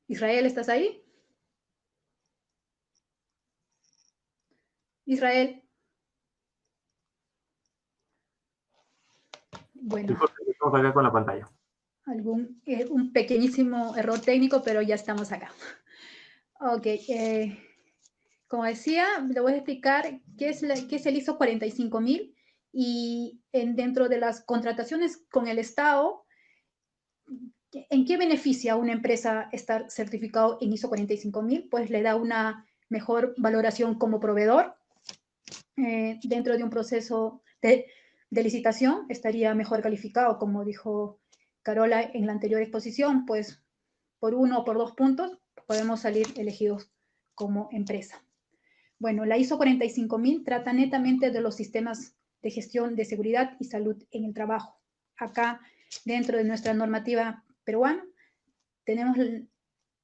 Israel, ¿estás ahí? Israel. Bueno. Estamos acá con la pantalla. Un pequeñísimo error técnico, pero ya estamos acá. Ok. Como decía, le voy a explicar qué es el ISO 45000 y dentro de las contrataciones con el Estado, ¿en qué beneficia a una empresa estar certificado en ISO 45000? Pues le da una mejor valoración como proveedor. Dentro de un proceso de licitación estaría mejor calificado, como dijo Carola en la anterior exposición, pues por 1 o por 2 puntos podemos salir elegidos como empresa. Bueno, la ISO 45000 trata netamente de los sistemas de gestión de seguridad y salud en el trabajo. Acá, dentro de nuestra normativa peruana, tenemos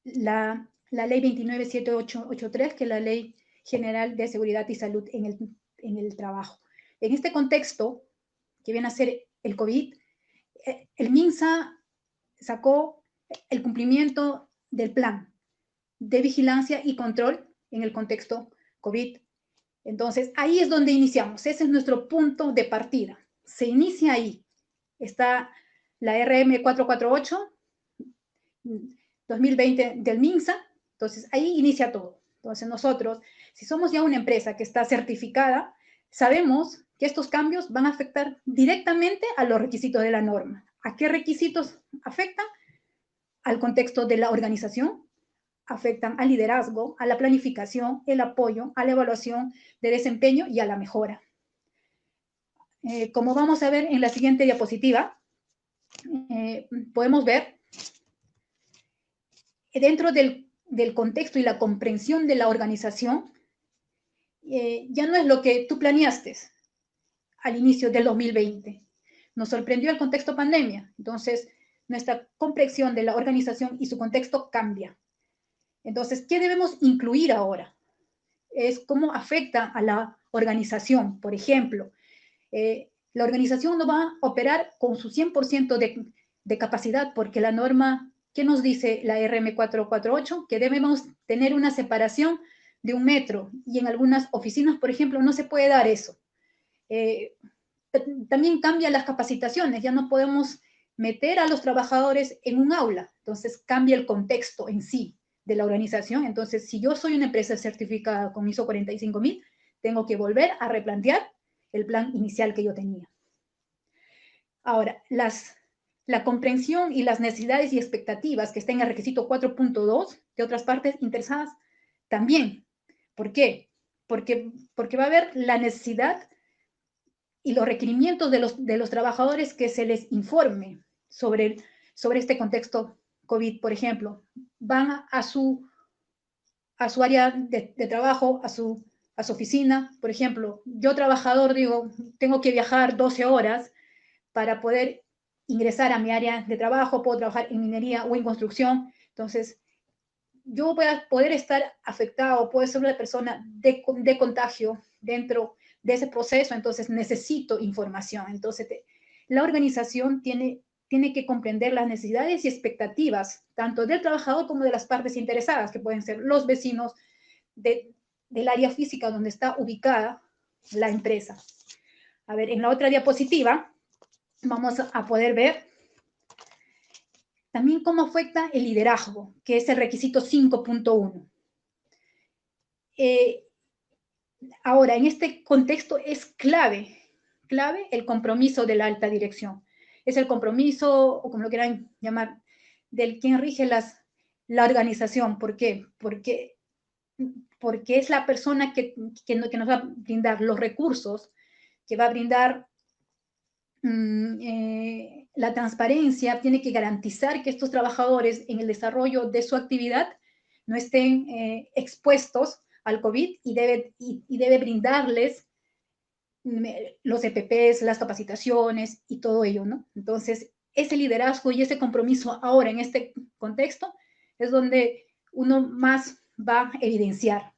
la ley 297883, que es la Ley General de Seguridad y Salud en el trabajo. En este contexto, que viene a ser el COVID, el MINSA sacó el cumplimiento del plan de vigilancia y control en el contexto COVID. Entonces, ahí es donde iniciamos. Ese es nuestro punto de partida. Se inicia ahí. Está la RM 448 2020 del MINSA. Entonces, ahí inicia todo. Entonces, nosotros, si somos ya una empresa que está certificada, sabemos que estos cambios van a afectar directamente a los requisitos de la norma. ¿A qué requisitos afectan? Al contexto de la organización, afectan al liderazgo, a la planificación, el apoyo, a la evaluación de desempeño y a la mejora. Como vamos a ver en la siguiente diapositiva, podemos ver dentro del contexto y la comprensión de la organización, ya no es lo que tú planeaste al inicio del 2020. Nos sorprendió el contexto pandemia, entonces nuestra comprensión de la organización y su contexto cambia. Entonces, ¿qué debemos incluir ahora? Es cómo afecta a la organización. Por ejemplo, la organización no va a operar con su 100% de capacidad, porque la norma, ¿qué nos dice la RM448? Que debemos tener una separación de 1 metro, y en algunas oficinas, por ejemplo, no se puede dar eso. También cambian las capacitaciones, ya no podemos meter a los trabajadores en un aula, entonces cambia el contexto en sí de la organización. Entonces, si yo soy una empresa certificada con ISO 45000, tengo que volver a replantear el plan inicial que yo tenía. Ahora, la comprensión y las necesidades y expectativas que están en el requisito 4.2 de otras partes interesadas también. ¿Por qué? Porque va a haber la necesidad y los requerimientos de los trabajadores que se les informe sobre este contexto COVID. Por ejemplo, van a su área de trabajo, a su oficina. Por ejemplo, yo trabajador digo, tengo que viajar 12 horas para poder ingresar a mi área de trabajo, puedo trabajar en minería o en construcción. Entonces, yo voy a poder estar afectado, puedo ser una persona de contagio dentro de ese proceso, entonces necesito información. Entonces, la organización tiene que comprender las necesidades y expectativas, tanto del trabajador como de las partes interesadas, que pueden ser los vecinos del área física donde está ubicada la empresa. A ver, en la otra diapositiva vamos a poder ver también cómo afecta el liderazgo, que es el requisito 5.1. Ahora, en este contexto es clave el compromiso de la alta dirección. Es el compromiso, o como lo quieran llamar, del quien rige la organización. ¿Por qué? Porque es la persona que nos va a brindar los recursos, que va a brindar la transparencia, tiene que garantizar que estos trabajadores en el desarrollo de su actividad no estén expuestos al COVID, y debe brindarles los EPPs, las capacitaciones y todo ello, ¿no? Entonces, ese liderazgo y ese compromiso ahora en este contexto es donde uno más va a evidenciar.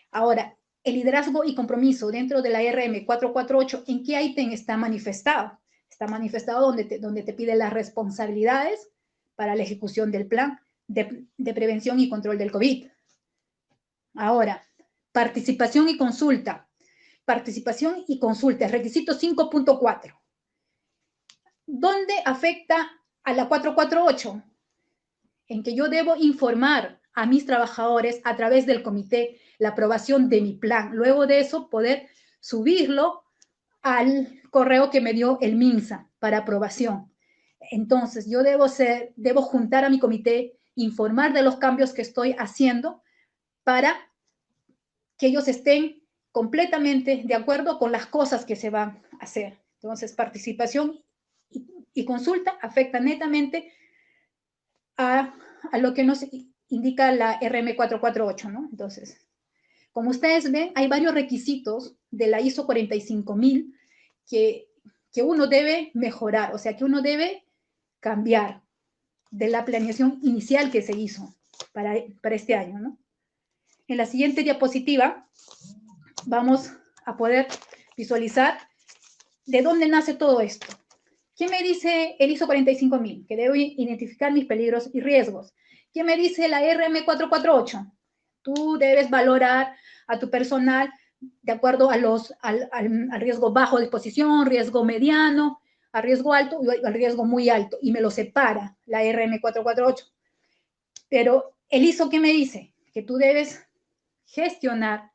Ahora, el liderazgo y compromiso dentro de la RM 448, ¿en qué ítem está manifestado? Está manifestado donde te pide las responsabilidades para la ejecución del plan de prevención y control del COVID. Ahora, participación y consulta. Participación y consulta, requisito 5.4. ¿Dónde afecta a la 448? En que yo debo informar a mis trabajadores a través del comité la aprobación de mi plan. Luego de eso, poder subirlo al correo que me dio el MINSA para aprobación. Entonces, yo debo juntar a mi comité, informar de los cambios que estoy haciendo para que ellos estén completamente de acuerdo con las cosas que se van a hacer. Entonces, participación y consulta afecta netamente a lo que nos indica la RM448, ¿no? Entonces, como ustedes ven, hay varios requisitos de la ISO 45000 que uno debe mejorar, o sea, que uno debe cambiar de la planeación inicial que se hizo para este año, ¿no? En la siguiente diapositiva vamos a poder visualizar de dónde nace todo esto. ¿Qué me dice el ISO 45000? Que debo identificar mis peligros y riesgos. ¿Qué me dice la RM448? Tú debes valorar a tu personal de acuerdo al riesgo bajo de exposición, riesgo mediano, a riesgo alto y al riesgo muy alto. Y me lo separa la RM448. Pero el ISO, ¿qué me dice? Que tú debes gestionar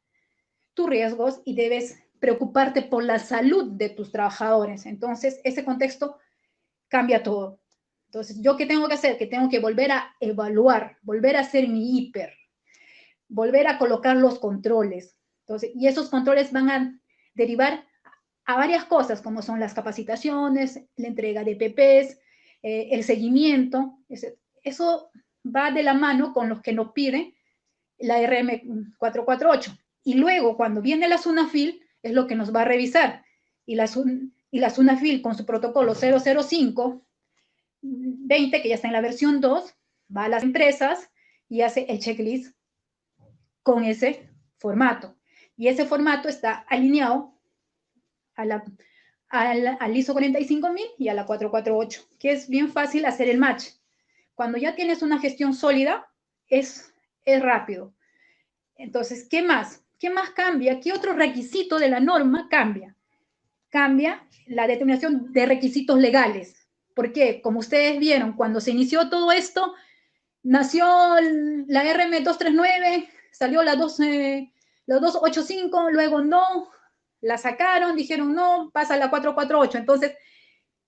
tus riesgos y debes preocuparte por la salud de tus trabajadores. Entonces, ese contexto cambia todo. Entonces, ¿yo qué tengo que hacer? Que tengo que volver a evaluar, volver a hacer mi hiper, volver a colocar los controles. Entonces, y esos controles van a derivar a varias cosas, como son las capacitaciones, la entrega de PPs, el seguimiento. Eso va de la mano con los que nos pide la RM 448. Y luego, cuando viene la SUNAFIL, es lo que nos va a revisar. Y la SUNAFIL, con su protocolo 005-20, que ya está en la versión 2, va a las empresas y hace el checklist con ese formato. Y ese formato está alineado al ISO 45000 y a la 448, que es bien fácil hacer el match. Cuando ya tienes una gestión sólida, es rápido. Entonces, ¿qué más? ¿Qué más cambia? ¿Qué otro requisito de la norma cambia? Cambia la determinación de requisitos legales. ¿Por qué? Como ustedes vieron, cuando se inició todo esto, nació la RM 239, salió la 285, luego no, la sacaron, dijeron no, pasa a la 448. Entonces,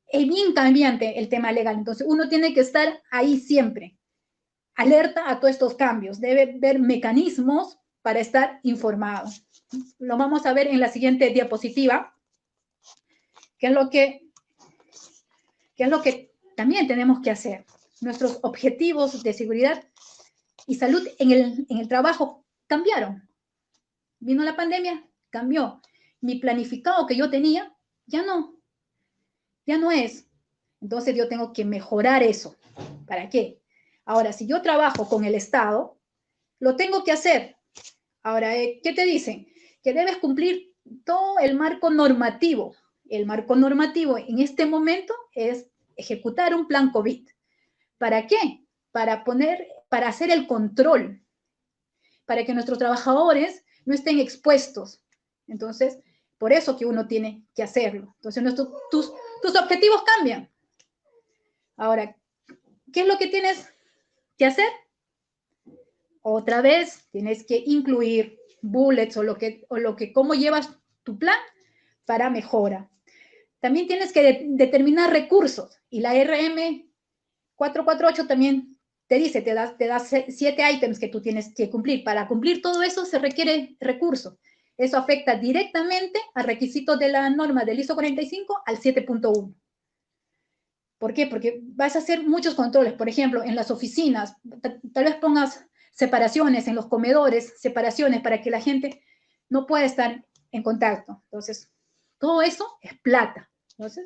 es bien cambiante el tema legal. Entonces, uno tiene que estar ahí siempre, alerta a todos estos cambios. Debe ver mecanismos para estar informado. Lo vamos a ver en la siguiente diapositiva, que es lo que también tenemos que hacer. Nuestros objetivos de seguridad y salud en el trabajo cambiaron. Vino la pandemia, cambió. Mi planificado que yo tenía, ya no es. Entonces yo tengo que mejorar eso. ¿Para qué? Ahora, si yo trabajo con el Estado, lo tengo que hacer. Ahora, ¿qué te dicen? Que debes cumplir todo el marco normativo. El marco normativo en este momento es ejecutar un plan COVID. ¿Para qué? Para hacer el control, para que nuestros trabajadores no estén expuestos. Entonces, por eso que uno tiene que hacerlo. Entonces, tus objetivos cambian. Ahora, ¿qué es lo que tienes que hacer? Otra vez, tienes que incluir bullets cómo llevas tu plan para mejora. También tienes que determinar recursos. Y la RM 448 también te dice, te da 7 ítems que tú tienes que cumplir. Para cumplir todo eso se requiere recursos. Eso afecta directamente a requisitos de la norma del ISO 45 al 7.1. ¿Por qué? Porque vas a hacer muchos controles. Por ejemplo, en las oficinas, tal vez pongas separaciones en los comedores, separaciones para que la gente no pueda estar en contacto. Entonces, todo eso es plata. Entonces,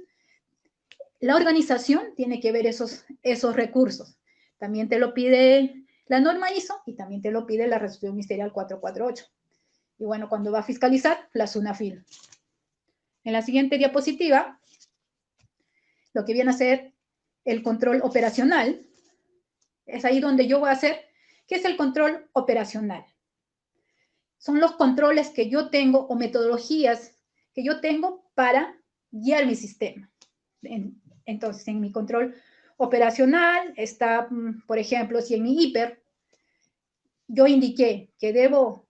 la organización tiene que ver esos recursos. También te lo pide la norma ISO y también te lo pide la resolución ministerial 448. Y bueno, cuando va a fiscalizar, la SUNAFIL. En la siguiente diapositiva, lo que viene a ser el control operacional, es ahí donde yo voy a hacer, ¿qué es el control operacional? Son los controles que yo tengo o metodologías que yo tengo para guiar mi sistema. Entonces, en mi control operacional está, por ejemplo, si en mi hiper yo indiqué que debo,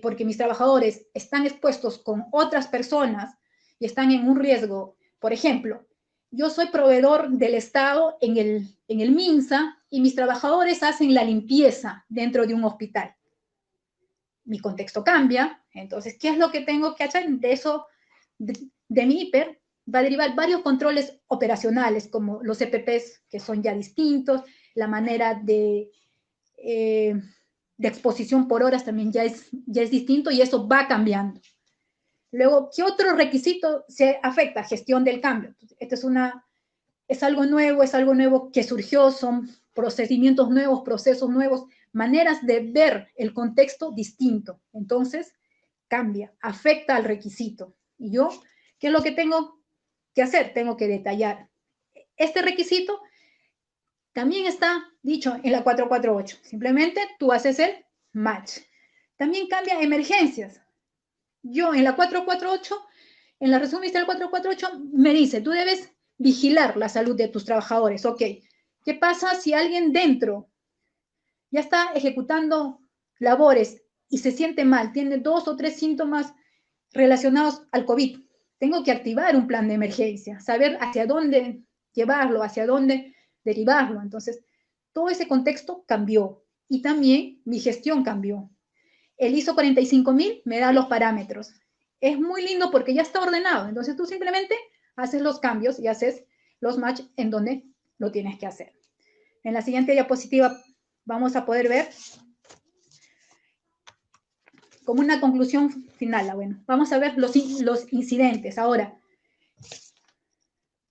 porque mis trabajadores están expuestos con otras personas y están en un riesgo, por ejemplo, yo soy proveedor del Estado en el MINSA y mis trabajadores hacen la limpieza dentro de un hospital. Mi contexto cambia, entonces, ¿qué es lo que tengo que hacer? De eso, de mi hiper, va a derivar varios controles operacionales, como los EPPs, que son ya distintos, la manera de exposición por horas también ya es distinto y eso va cambiando. Luego, ¿qué otro requisito se afecta? Gestión del cambio. Esto es algo nuevo que surgió, son procedimientos nuevos, procesos nuevos, maneras de ver el contexto distinto. Entonces, cambia, afecta al requisito. Y yo, ¿qué es lo que tengo que hacer? Tengo que detallar. Este requisito también está dicho en la 448. Simplemente tú haces el match. También cambia emergencias. Yo en la 448, en la resolución ministerial 448, me dice, tú debes vigilar la salud de tus trabajadores. Ok, ¿qué pasa si alguien dentro ya está ejecutando labores y se siente mal, tiene 2 o 3 síntomas relacionados al COVID? Tengo que activar un plan de emergencia, saber hacia dónde llevarlo, hacia dónde derivarlo. Entonces, todo ese contexto cambió y también mi gestión cambió. El ISO 45000 me da los parámetros. Es muy lindo porque ya está ordenado. Entonces, tú simplemente haces los cambios y haces los match en donde lo tienes que hacer. En la siguiente diapositiva vamos a poder ver como una conclusión final. Bueno, vamos a ver los incidentes. Ahora,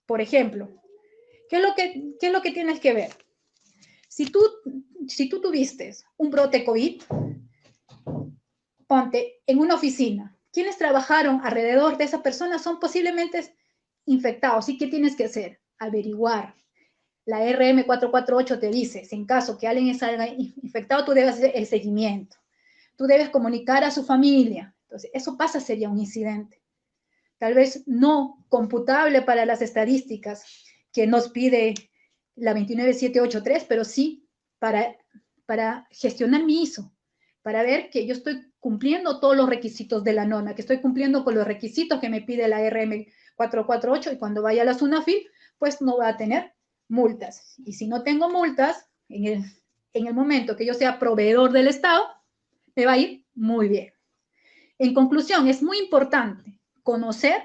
por ejemplo, ¿qué es lo que tienes que ver? Si tú tuviste un brote COVID, ponte en una oficina, quienes trabajaron alrededor de esa persona son posiblemente infectados. ¿Y qué tienes que hacer? Averiguar. La RM448 te dice, si en caso que alguien salga infectado, tú debes hacer el seguimiento. Tú debes comunicar a su familia. Entonces, eso pasa, sería un incidente. Tal vez no computable para las estadísticas que nos pide la 29783, pero sí para gestionar mi ISO, para ver que yo estoy cumpliendo todos los requisitos de la norma, que estoy cumpliendo con los requisitos que me pide la RM448 y cuando vaya a la SUNAFIL, pues no va a tener multas. Y si no tengo multas, en el momento que yo sea proveedor del Estado, me va a ir muy bien. En conclusión, es muy importante conocer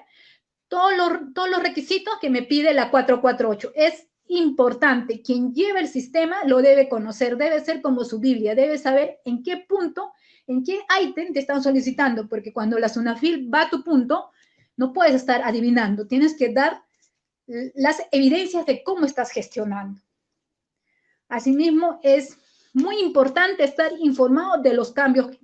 todos los requisitos que me pide la 448. Es importante, quien lleva el sistema lo debe conocer, debe ser como su Biblia, debe saber en qué punto, en qué ítem te están solicitando, porque cuando la SUNAFIL va a tu punto, no puedes estar adivinando, tienes que dar las evidencias de cómo estás gestionando. Asimismo, es muy importante estar informado de los cambios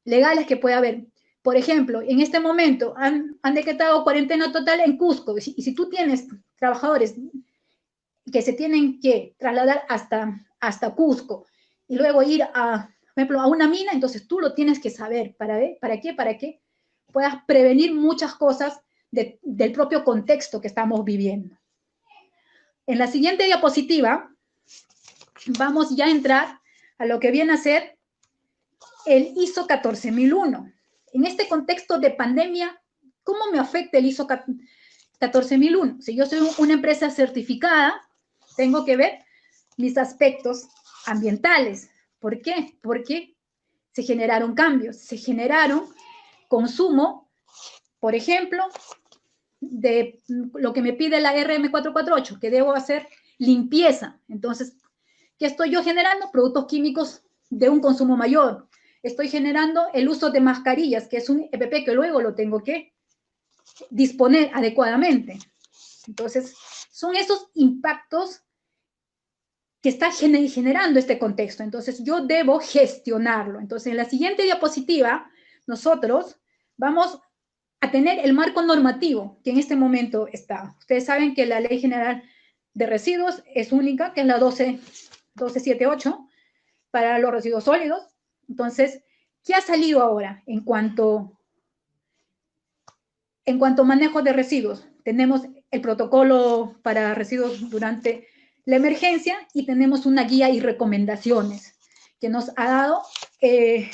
legales que puede haber. Por ejemplo, en este momento han decretado cuarentena total en Cusco, y si tú tienes trabajadores que se tienen que trasladar hasta Cusco y luego ir por ejemplo, a una mina, entonces tú lo tienes que saber. ¿Para qué? Para que puedas prevenir muchas cosas del propio contexto que estamos viviendo. En la siguiente diapositiva vamos ya a entrar a lo que viene a ser el ISO 14001. En este contexto de pandemia, ¿cómo me afecta el ISO 14001? Si yo soy una empresa certificada, tengo que ver mis aspectos ambientales. ¿Por qué? Porque se generaron cambios, se generaron consumo, por ejemplo, de lo que me pide la RM448, que debo hacer limpieza. Entonces, ¿qué estoy yo generando? Productos químicos de un consumo mayor. Estoy generando el uso de mascarillas, que es un EPP que luego lo tengo que disponer adecuadamente. Entonces, son esos impactos que está generando este contexto. Entonces, yo debo gestionarlo. Entonces, en la siguiente diapositiva, nosotros vamos a tener el marco normativo que en este momento está. Ustedes saben que la Ley General de Residuos es única, que es la 1278 para los residuos sólidos. Entonces, ¿qué ha salido ahora en cuanto a manejo de residuos? Tenemos el protocolo para residuos durante la emergencia y tenemos una guía y recomendaciones que nos ha dado el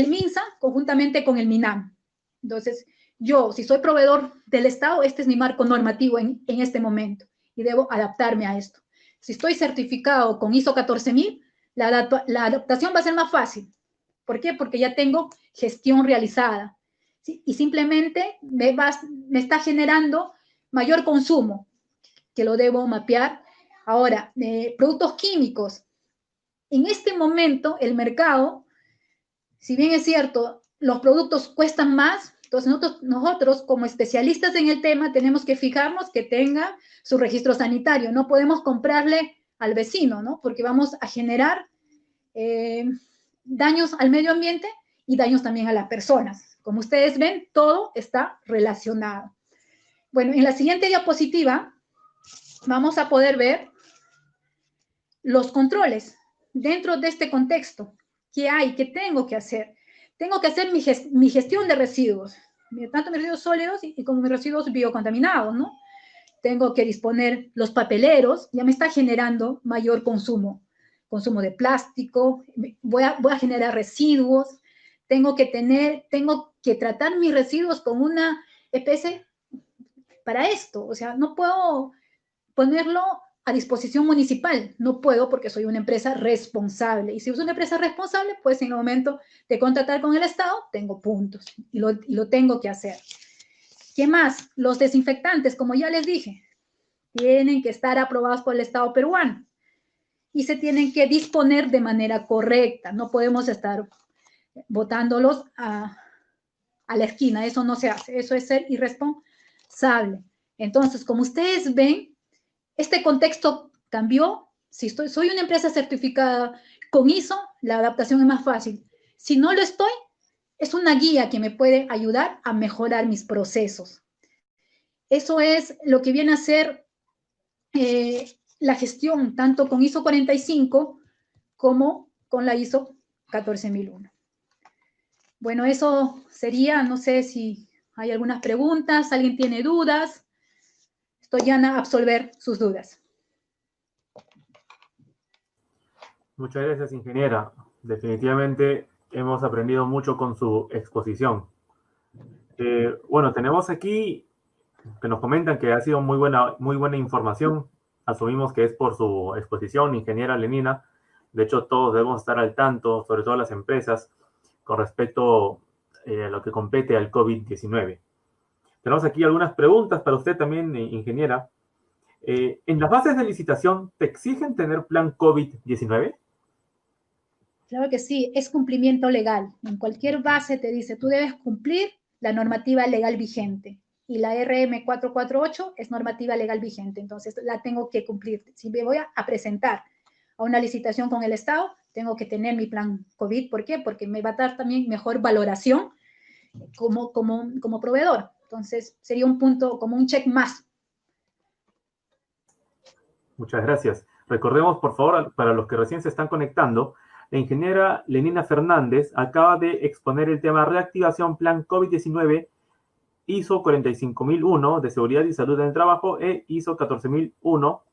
MINSA conjuntamente con el MINAM. Entonces, yo, si soy proveedor del Estado, este es mi marco normativo en este momento y debo adaptarme a esto. Si estoy certificado con ISO 14000, la adaptación va a ser más fácil. ¿Por qué? Porque ya tengo gestión realizada, ¿sí? Y simplemente me está generando mayor consumo, que lo debo mapear. Ahora, productos químicos. En este momento, el mercado, si bien es cierto, los productos cuestan más, entonces nosotros como especialistas en el tema tenemos que fijarnos que tenga su registro sanitario. No podemos comprarle al vecino, ¿no? Porque vamos a generar daños al medio ambiente y daños también a las personas. Como ustedes ven, todo está relacionado. Bueno, en la siguiente diapositiva vamos a poder ver los controles dentro de este contexto. ¿Qué hay? ¿Qué tengo que hacer? Tengo que hacer mi gestión de residuos, tanto mis residuos sólidos y como mis residuos biocontaminados, ¿no? Tengo que disponer los papeleros, ya me está generando mayor consumo de plástico, voy a generar residuos, tengo que tratar mis residuos con una especie para esto, o sea, no puedo ponerlo a disposición municipal. No puedo porque soy una empresa responsable. Y si soy una empresa responsable, pues en el momento de contratar con el Estado, tengo puntos y lo tengo que hacer. ¿Qué más? Los desinfectantes, como ya les dije, tienen que estar aprobados por el Estado peruano y se tienen que disponer de manera correcta. No podemos estar botándolos a la esquina. Eso no se hace. Eso es ser irresponsable. Entonces, como ustedes ven, este contexto cambió. Si soy una empresa certificada con ISO, la adaptación es más fácil. Si no lo estoy, es una guía que me puede ayudar a mejorar mis procesos. Eso es lo que viene a ser la gestión, tanto con ISO 45 como con la ISO 14001. Bueno, eso sería, no sé si hay algunas preguntas, alguien tiene dudas. Estoy ya a absolver sus dudas. Muchas gracias, ingeniera. Definitivamente hemos aprendido mucho con su exposición. Bueno, tenemos aquí que nos comentan que ha sido muy buena información. Asumimos que es por su exposición, ingeniera Lenina. De hecho, todos debemos estar al tanto, sobre todo las empresas, con respecto a lo que compete al COVID-19. Tenemos aquí algunas preguntas para usted también, ingeniera. ¿En las bases de licitación te exigen tener plan COVID-19? Claro que sí, es cumplimiento legal. En cualquier base te dice, tú debes cumplir la normativa legal vigente. Y la RM 448 es normativa legal vigente, entonces la tengo que cumplir. Si me voy a presentar a una licitación con el Estado, tengo que tener mi plan COVID. ¿Por qué? Porque me va a dar también mejor valoración como proveedor. Entonces, sería un punto, como un check más. Muchas gracias. Recordemos, por favor, para los que recién se están conectando, la ingeniera Lenina Fernández acaba de exponer el tema reactivación plan COVID-19 ISO 45001 de seguridad y salud en el trabajo e ISO 14001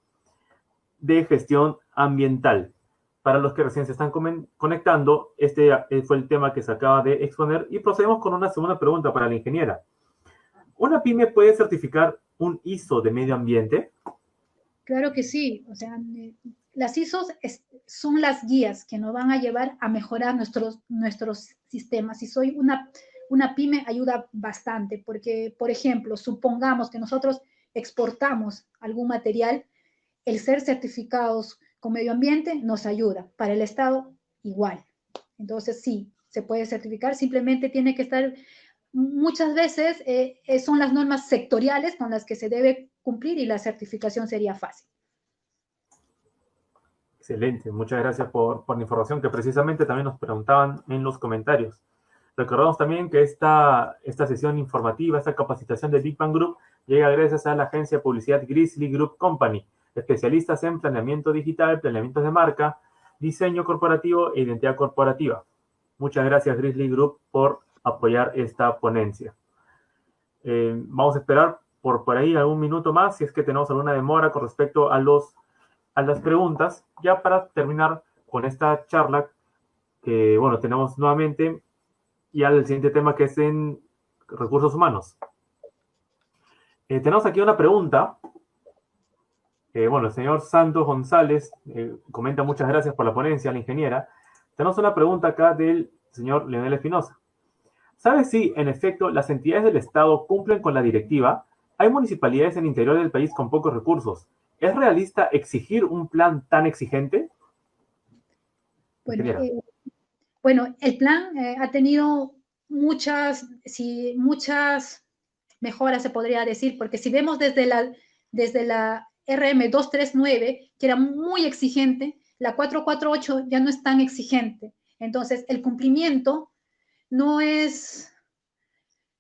de gestión ambiental. Para los que recién se están conectando, este fue el tema que se acaba de exponer y procedemos con una segunda pregunta para la ingeniera. ¿Una pyme puede certificar un ISO de medio ambiente? Claro que sí, o sea, las ISOs son las guías que nos van a llevar a mejorar nuestros sistemas. Si soy una pyme, ayuda bastante, porque, por ejemplo, supongamos que nosotros exportamos algún material, el ser certificados con medio ambiente nos ayuda. Para el Estado, igual. Entonces, sí, se puede certificar, simplemente tiene que estar, muchas veces son las normas sectoriales con las que se debe cumplir y la certificación sería fácil. Excelente, muchas gracias por la información que precisamente también nos preguntaban en los comentarios. Recordamos también que esta sesión informativa, esta capacitación de Big Bang Group llega gracias a la agencia de publicidad Grizzly Group Company, especialistas en planeamiento digital, planeamientos de marca, diseño corporativo e identidad corporativa. Muchas gracias Grizzly Group por apoyar esta ponencia. Vamos a esperar por ahí algún minuto más si es que tenemos alguna demora con respecto a las preguntas, ya para terminar con esta charla que, bueno, tenemos nuevamente ya el siguiente tema, que es en recursos humanos. Tenemos aquí una pregunta. Bueno, el señor Santos González comenta: muchas gracias por la ponencia, la ingeniera. Tenemos una pregunta acá del señor Leonel Espinosa. ¿Sabe si, en efecto, las entidades del Estado cumplen con la directiva? Hay municipalidades en el interior del país con pocos recursos. ¿Es realista exigir un plan tan exigente? Bueno, el plan ha tenido muchas mejoras, se podría decir, porque si vemos desde la RM 239, que era muy exigente, la 448 ya no es tan exigente. Entonces, el cumplimiento no es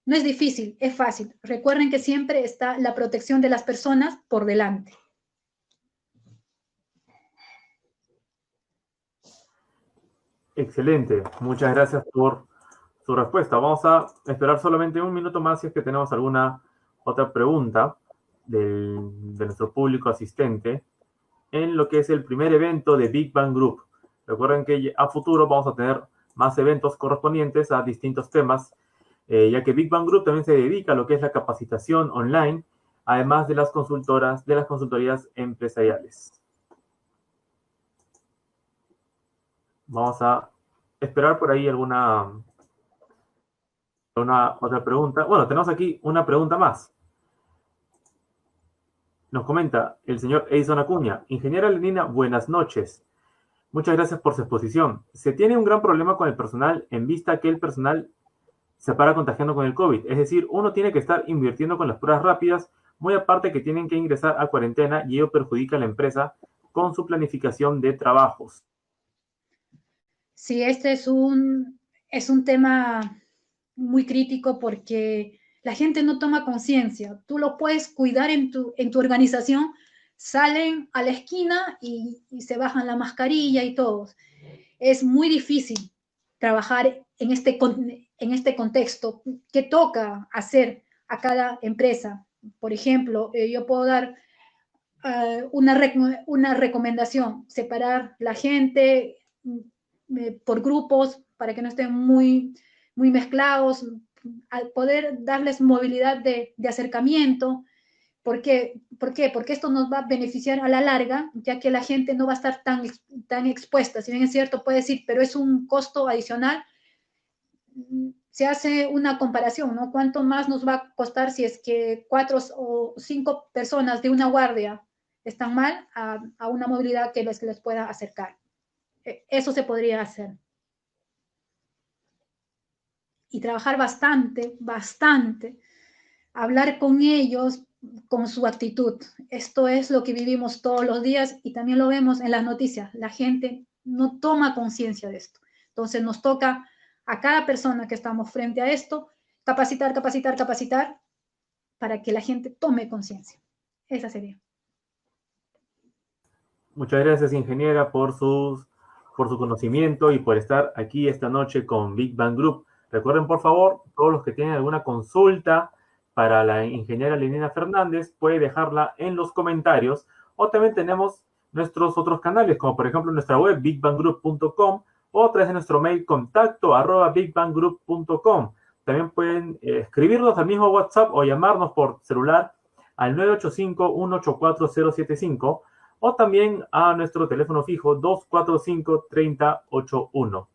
difícil, es fácil. Recuerden que siempre está la protección de las personas por delante. Excelente, muchas gracias por su respuesta. Vamos a esperar solamente un minuto más si es que tenemos alguna otra pregunta de nuestro público asistente en lo que es el primer evento de Big Bang Group. Recuerden que a futuro vamos a tener más eventos correspondientes a distintos temas, ya que Big Bang Group también se dedica a lo que es la capacitación online además de las consultorías empresariales. Vamos a esperar por ahí alguna otra pregunta. Bueno, tenemos aquí una pregunta más. Nos comenta el señor Edison Acuña. Ingeniera Lenina, buenas noches. Muchas gracias por su exposición. Se tiene un gran problema con el personal en vista que el personal se para contagiando con el COVID. Es decir, uno tiene que estar invirtiendo con las pruebas rápidas, muy aparte que tienen que ingresar a cuarentena y ello perjudica a la empresa con su planificación de trabajos. Sí, este es un tema muy crítico porque la gente no toma conciencia. Tú lo puedes cuidar en tu organización, salen a la esquina y se bajan la mascarilla y todos. Es muy difícil trabajar en este contexto. ¿Qué toca hacer a cada empresa? Por ejemplo, yo puedo dar una recomendación, separar la gente por grupos para que no estén muy mezclados, al poder darles movilidad de acercamiento. ¿Por qué? Porque esto nos va a beneficiar a la larga, ya que la gente no va a estar tan expuesta. Si bien es cierto, puede decir, pero es un costo adicional. Se hace una comparación, ¿no? ¿Cuánto más nos va a costar si es que 4 o 5 personas de una guardia están mal a una movilidad que les pueda acercar? Eso se podría hacer. Y trabajar bastante, hablar con ellos, con su actitud. Esto es lo que vivimos todos los días y también lo vemos en las noticias. La gente no toma conciencia de esto. Entonces nos toca a cada persona que estamos frente a esto, capacitar para que la gente tome conciencia. Esa sería. Muchas gracias, ingeniera, por su conocimiento y por estar aquí esta noche con Big Bang Group. Recuerden, por favor, todos los que tienen alguna consulta para la ingeniera Lenina Fernández, puede dejarla en los comentarios. O también tenemos nuestros otros canales, como por ejemplo nuestra web, bigbanggroup.com, o a través de nuestro mail, contacto@bigbanggroup.com. También pueden escribirnos al mismo WhatsApp o llamarnos por celular al 985-184-075, o también a nuestro teléfono fijo 245-3081.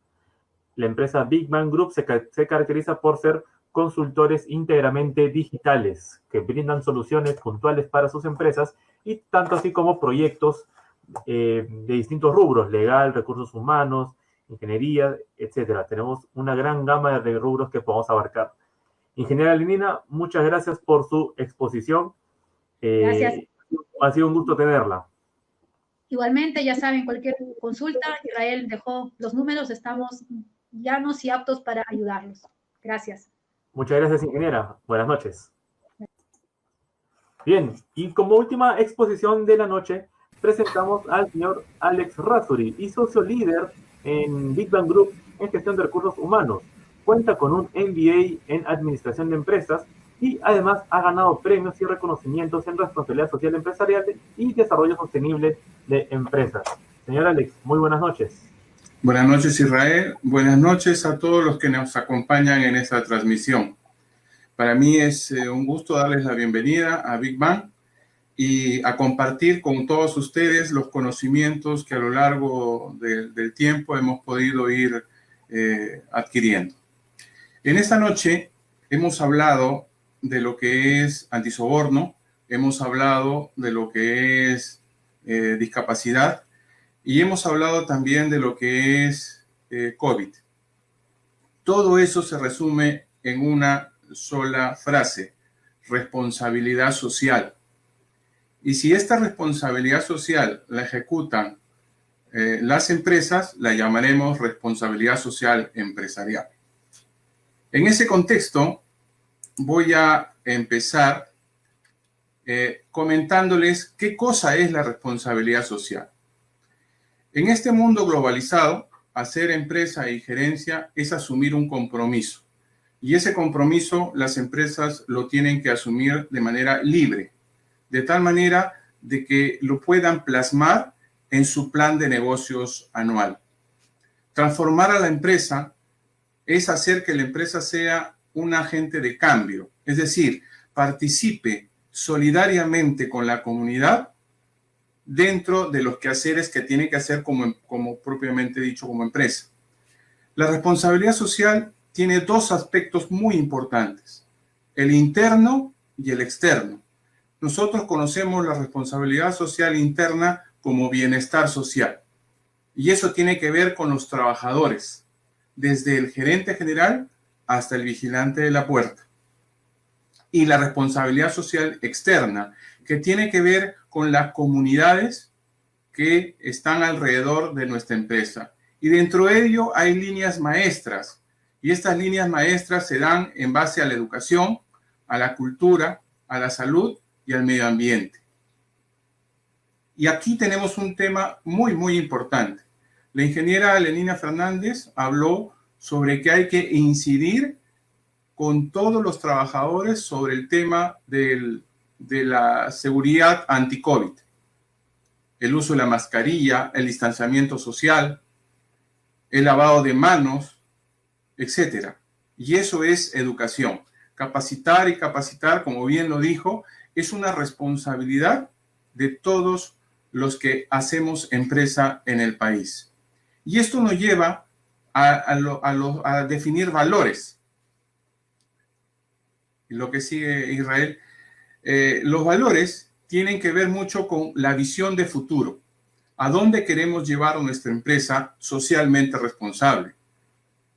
La empresa Big Bang Group se caracteriza por ser consultores íntegramente digitales que brindan soluciones puntuales para sus empresas y tanto así como proyectos de distintos rubros, legal, recursos humanos, ingeniería, etcétera. Tenemos una gran gama de rubros que podemos abarcar. Ingeniera Lenina, muchas gracias por su exposición. Gracias. Ha sido un gusto tenerla. Igualmente, ya saben, cualquier consulta, Israel dejó los números, estamos llanos y aptos para ayudarlos. Gracias. Muchas gracias, ingeniera. Buenas noches. Bien, y como última exposición de la noche, presentamos al señor Alex Razuri, y socio líder en Big Bang Group en gestión de recursos humanos. Cuenta con un MBA en administración de empresas y además ha ganado premios y reconocimientos en responsabilidad social empresarial y desarrollo sostenible de empresas. Señor Alex, muy buenas noches. Buenas noches, Israel. Buenas noches a todos los que nos acompañan en esta transmisión. Para mí es un gusto darles la bienvenida a Big Bang y a compartir con todos ustedes los conocimientos que a lo largo del tiempo hemos podido ir adquiriendo. En esta noche hemos hablado de lo que es antisoborno, hemos hablado de lo que es discapacidad y hemos hablado también de lo que es COVID. Todo eso se resume en una sola frase: responsabilidad social. Y si esta responsabilidad social la ejecutan las empresas, la llamaremos responsabilidad social empresarial. En ese contexto, voy a empezar comentándoles qué cosa es la responsabilidad social. En este mundo globalizado, hacer empresa y gerencia es asumir un compromiso. Y ese compromiso las empresas lo tienen que asumir de manera libre, de tal manera de que lo puedan plasmar en su plan de negocios anual. Transformar a la empresa es hacer que la empresa sea un agente de cambio, es decir, participe solidariamente con la comunidad dentro de los quehaceres que tiene que hacer como propiamente dicho como empresa. La responsabilidad social tiene dos aspectos muy importantes, el interno y el externo. Nosotros conocemos la responsabilidad social interna como bienestar social. Y eso tiene que ver con los trabajadores, desde el gerente general hasta el vigilante de la puerta. Y la responsabilidad social externa, que tiene que ver con las comunidades que están alrededor de nuestra empresa. Y dentro de ello hay líneas maestras. Y estas líneas maestras se dan en base a la educación, a la cultura, a la salud y al medio ambiente. Y aquí tenemos un tema muy, muy importante. La ingeniera Lenina Fernández habló sobre que hay que incidir con todos los trabajadores sobre el tema de la seguridad anti-COVID. El uso de la mascarilla, el distanciamiento social, el lavado de manos, etc. Y eso es educación. Capacitar y capacitar, como bien lo dijo, es una responsabilidad de todos los que hacemos empresa en el país. Y esto nos lleva a definir valores. Lo que sigue, Israel, los valores tienen que ver mucho con la visión de futuro. ¿A dónde queremos llevar a nuestra empresa socialmente responsable?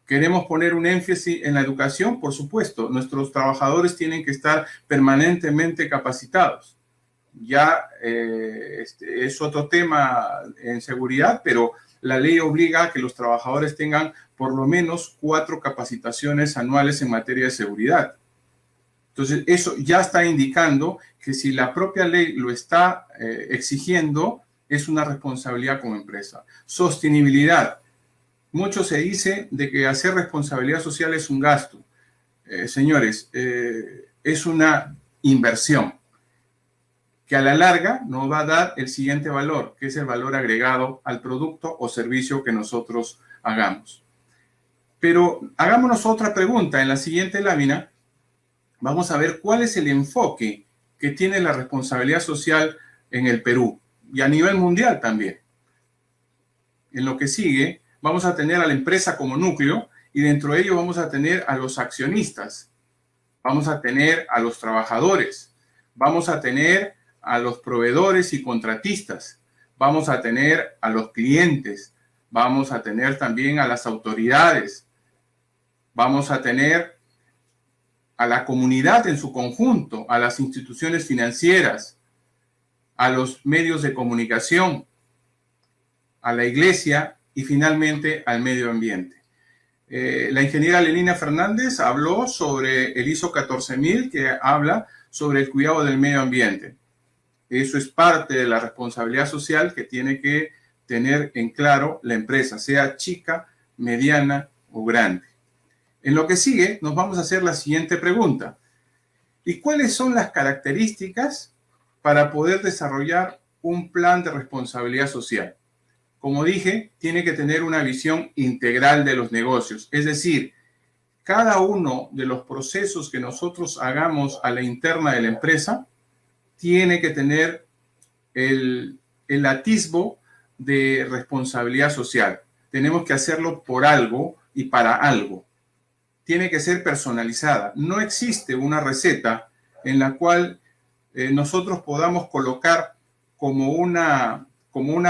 ¿Queremos poner un énfasis en la educación? Por supuesto, nuestros trabajadores tienen que estar permanentemente capacitados. Ya es otro tema en seguridad, pero la ley obliga a que los trabajadores tengan por lo menos 4 capacitaciones anuales en materia de seguridad. Entonces, eso ya está indicando que si la propia ley lo está exigiendo, es una responsabilidad como empresa. Sostenibilidad. Mucho se dice de que hacer responsabilidad social es un gasto. Señores, es una inversión que a la larga nos va a dar el siguiente valor, que es el valor agregado al producto o servicio que nosotros hagamos. Pero hagámonos otra pregunta. En la siguiente lámina vamos a ver cuál es el enfoque que tiene la responsabilidad social en el Perú y a nivel mundial también. En lo que sigue, vamos a tener a la empresa como núcleo y dentro de ello vamos a tener a los accionistas, vamos a tener a los trabajadores, vamos a tener a los proveedores y contratistas, vamos a tener a los clientes, vamos a tener también a las autoridades, vamos a tener a la comunidad en su conjunto, a las instituciones financieras, a los medios de comunicación, a la iglesia y finalmente al medio ambiente. La ingeniera Lenina Fernández habló sobre el ISO 14000 que habla sobre el cuidado del medio ambiente. Eso es parte de la responsabilidad social que tiene que tener en claro la empresa, sea chica, mediana o grande. En lo que sigue, nos vamos a hacer la siguiente pregunta. ¿Y cuáles son las características para poder desarrollar un plan de responsabilidad social? Como dije, tiene que tener una visión integral de los negocios. Es decir, cada uno de los procesos que nosotros hagamos a la interna de la empresa tiene que tener el atisbo de responsabilidad social. Tenemos que hacerlo por algo y para algo. Tiene que ser personalizada. No existe una receta en la cual nosotros podamos colocar como una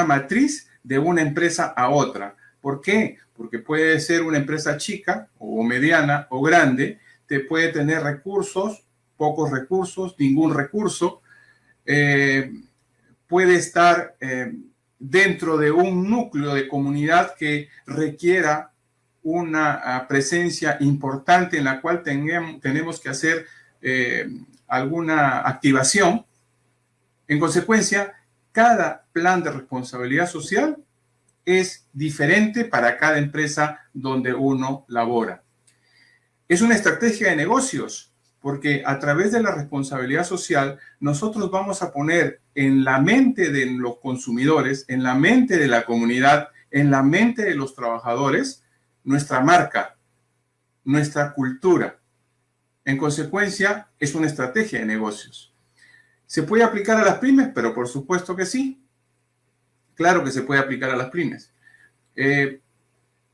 matriz de una empresa a otra. ¿Por qué? Porque puede ser una empresa chica o mediana o grande, te puede tener recursos, pocos recursos, ningún recurso, puede estar dentro de un núcleo de comunidad que requiera una presencia importante en la cual tenemos que hacer alguna activación. En consecuencia, cada plan de responsabilidad social es diferente para cada empresa donde uno labora. Es una estrategia de negocios, porque a través de la responsabilidad social nosotros vamos a poner en la mente de los consumidores, en la mente de la comunidad, en la mente de los trabajadores, nuestra marca, nuestra cultura. En consecuencia, es una estrategia de negocios. ¿Se puede aplicar a las pymes? Pero por supuesto que sí. Claro que se puede aplicar a las pymes.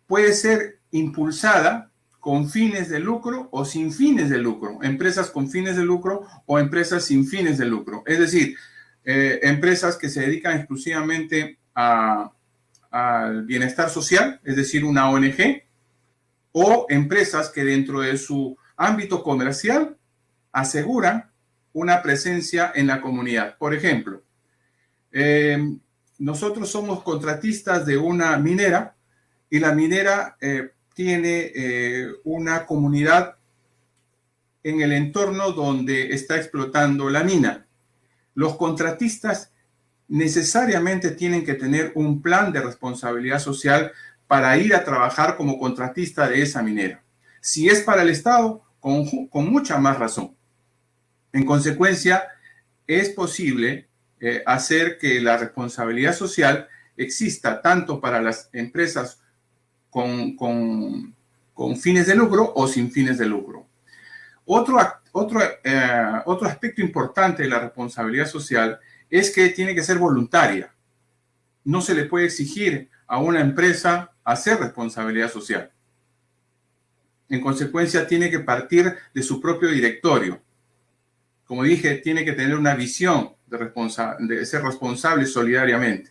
Puede ser impulsada con fines de lucro o sin fines de lucro. Empresas con fines de lucro o empresas sin fines de lucro. Es decir, empresas que se dedican exclusivamente al bienestar social, es decir, una ONG, o empresas que dentro de su ámbito comercial aseguran una presencia en la comunidad. Por ejemplo, nosotros somos contratistas de una minera y la minera tiene una comunidad en el entorno donde está explotando la mina. Los contratistas necesariamente tienen que tener un plan de responsabilidad social para ir a trabajar como contratista de esa minera. Si es para el Estado, con mucha más razón. En consecuencia, es posible hacer que la responsabilidad social exista tanto para las empresas con fines de lucro o sin fines de lucro. Otro aspecto importante de la responsabilidad social es que tiene que ser voluntaria. No se le puede exigir a una empresa hacer responsabilidad social. En consecuencia, tiene que partir de su propio directorio. Como dije, tiene que tener una visión de ser responsable solidariamente.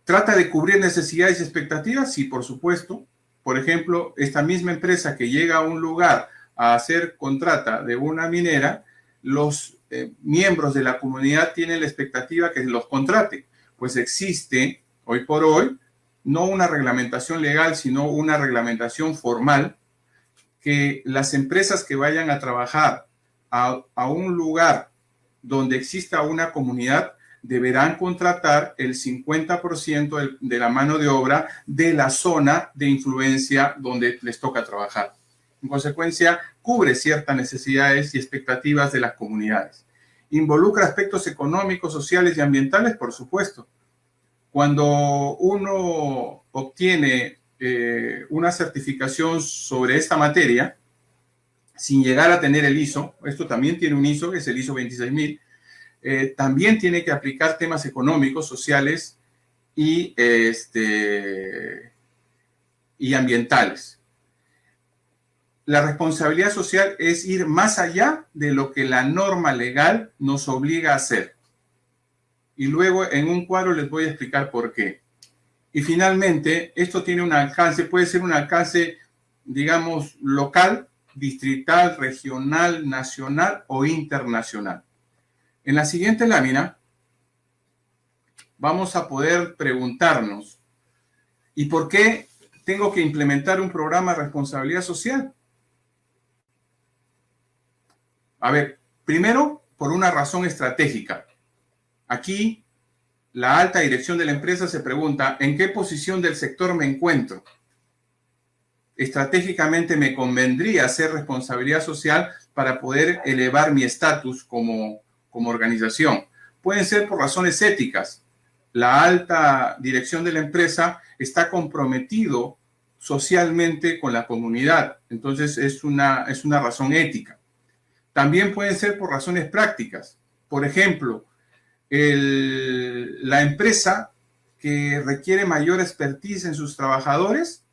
¿Trata de cubrir necesidades y expectativas? Sí, por supuesto. Por ejemplo, esta misma empresa que llega a un lugar a hacer contrata de una minera, los miembros de la comunidad tienen la expectativa que los contrate. Pues existe, hoy por hoy, no una reglamentación legal, sino una reglamentación formal, que las empresas que vayan a trabajar a un lugar donde exista una comunidad deberán contratar el 50% de la mano de obra de la zona de influencia donde les toca trabajar. En consecuencia, cubre ciertas necesidades y expectativas de las comunidades. ¿Involucra aspectos económicos, sociales y ambientales? Por supuesto. Cuando uno obtiene una certificación sobre esta materia, sin llegar a tener el ISO, esto también tiene un ISO, que es el ISO 26000, también tiene que aplicar temas económicos, sociales y ambientales. La responsabilidad social es ir más allá de lo que la norma legal nos obliga a hacer. Y luego en un cuadro les voy a explicar por qué. Y finalmente, esto tiene un alcance, puede ser un alcance, digamos, local, distrital, regional, nacional o internacional. En la siguiente lámina vamos a poder preguntarnos, ¿y por qué tengo que implementar un programa de responsabilidad social? A ver, primero, por una razón estratégica. Aquí, la alta dirección de la empresa se pregunta, ¿en qué posición del sector me encuentro? Estratégicamente me convendría hacer responsabilidad social para poder elevar mi estatus como organización. Pueden ser por razones éticas. La alta dirección de la empresa está comprometido socialmente con la comunidad. Entonces, es una razón ética. También pueden ser por razones prácticas. Por ejemplo, la empresa que requiere mayor expertise en sus trabajadores,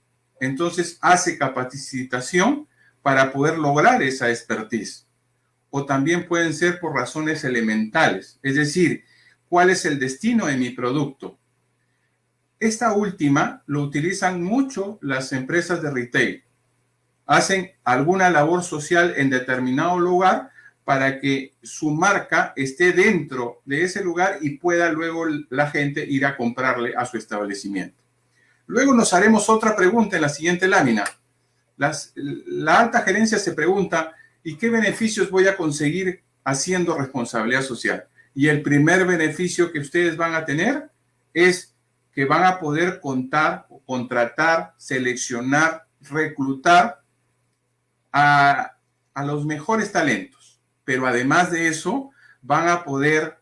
entonces hace capacitación para poder lograr esa expertise. O también pueden ser por razones elementales, es decir, ¿cuál es el destino de mi producto? Esta última lo utilizan mucho las empresas de retail. Hacen alguna labor social en determinado lugar para que su marca esté dentro de ese lugar y pueda luego la gente ir a comprarle a su establecimiento. Luego nos haremos otra pregunta en la siguiente lámina. La alta gerencia se pregunta, ¿y qué beneficios voy a conseguir haciendo responsabilidad social? Y el primer beneficio que ustedes van a tener es que van a poder contar, contratar, seleccionar, reclutar a los mejores talentos. Pero además de eso, van a poder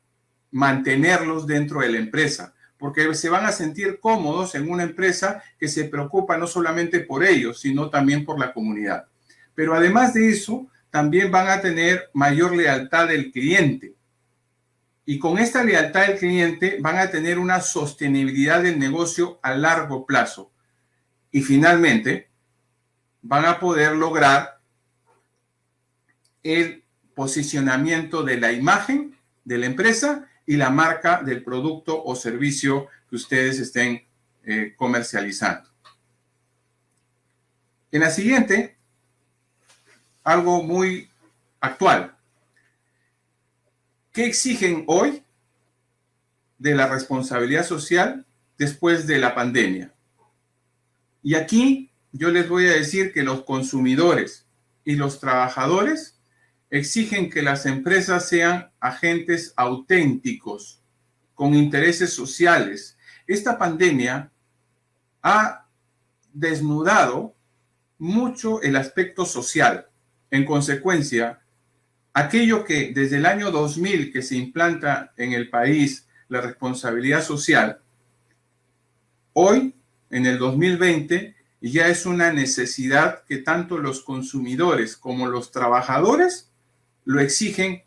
mantenerlos dentro de la empresa, porque se van a sentir cómodos en una empresa que se preocupa no solamente por ellos, sino también por la comunidad. Pero además de eso, también van a tener mayor lealtad del cliente. Y con esta lealtad del cliente van a tener una sostenibilidad del negocio a largo plazo. Y finalmente van a poder lograr el posicionamiento de la imagen de la empresa y la marca del producto o servicio que ustedes estén comercializando. En la siguiente, algo muy actual. ¿Qué exigen hoy de la responsabilidad social después de la pandemia? Y aquí yo les voy a decir que los consumidores y los trabajadores exigen que las empresas sean agentes auténticos, con intereses sociales. Esta pandemia ha desnudado mucho el aspecto social. En consecuencia, aquello que desde el año 2000 que se implanta en el país, la responsabilidad social, hoy, en el 2020, ya es una necesidad que tanto los consumidores como los trabajadores lo exigen,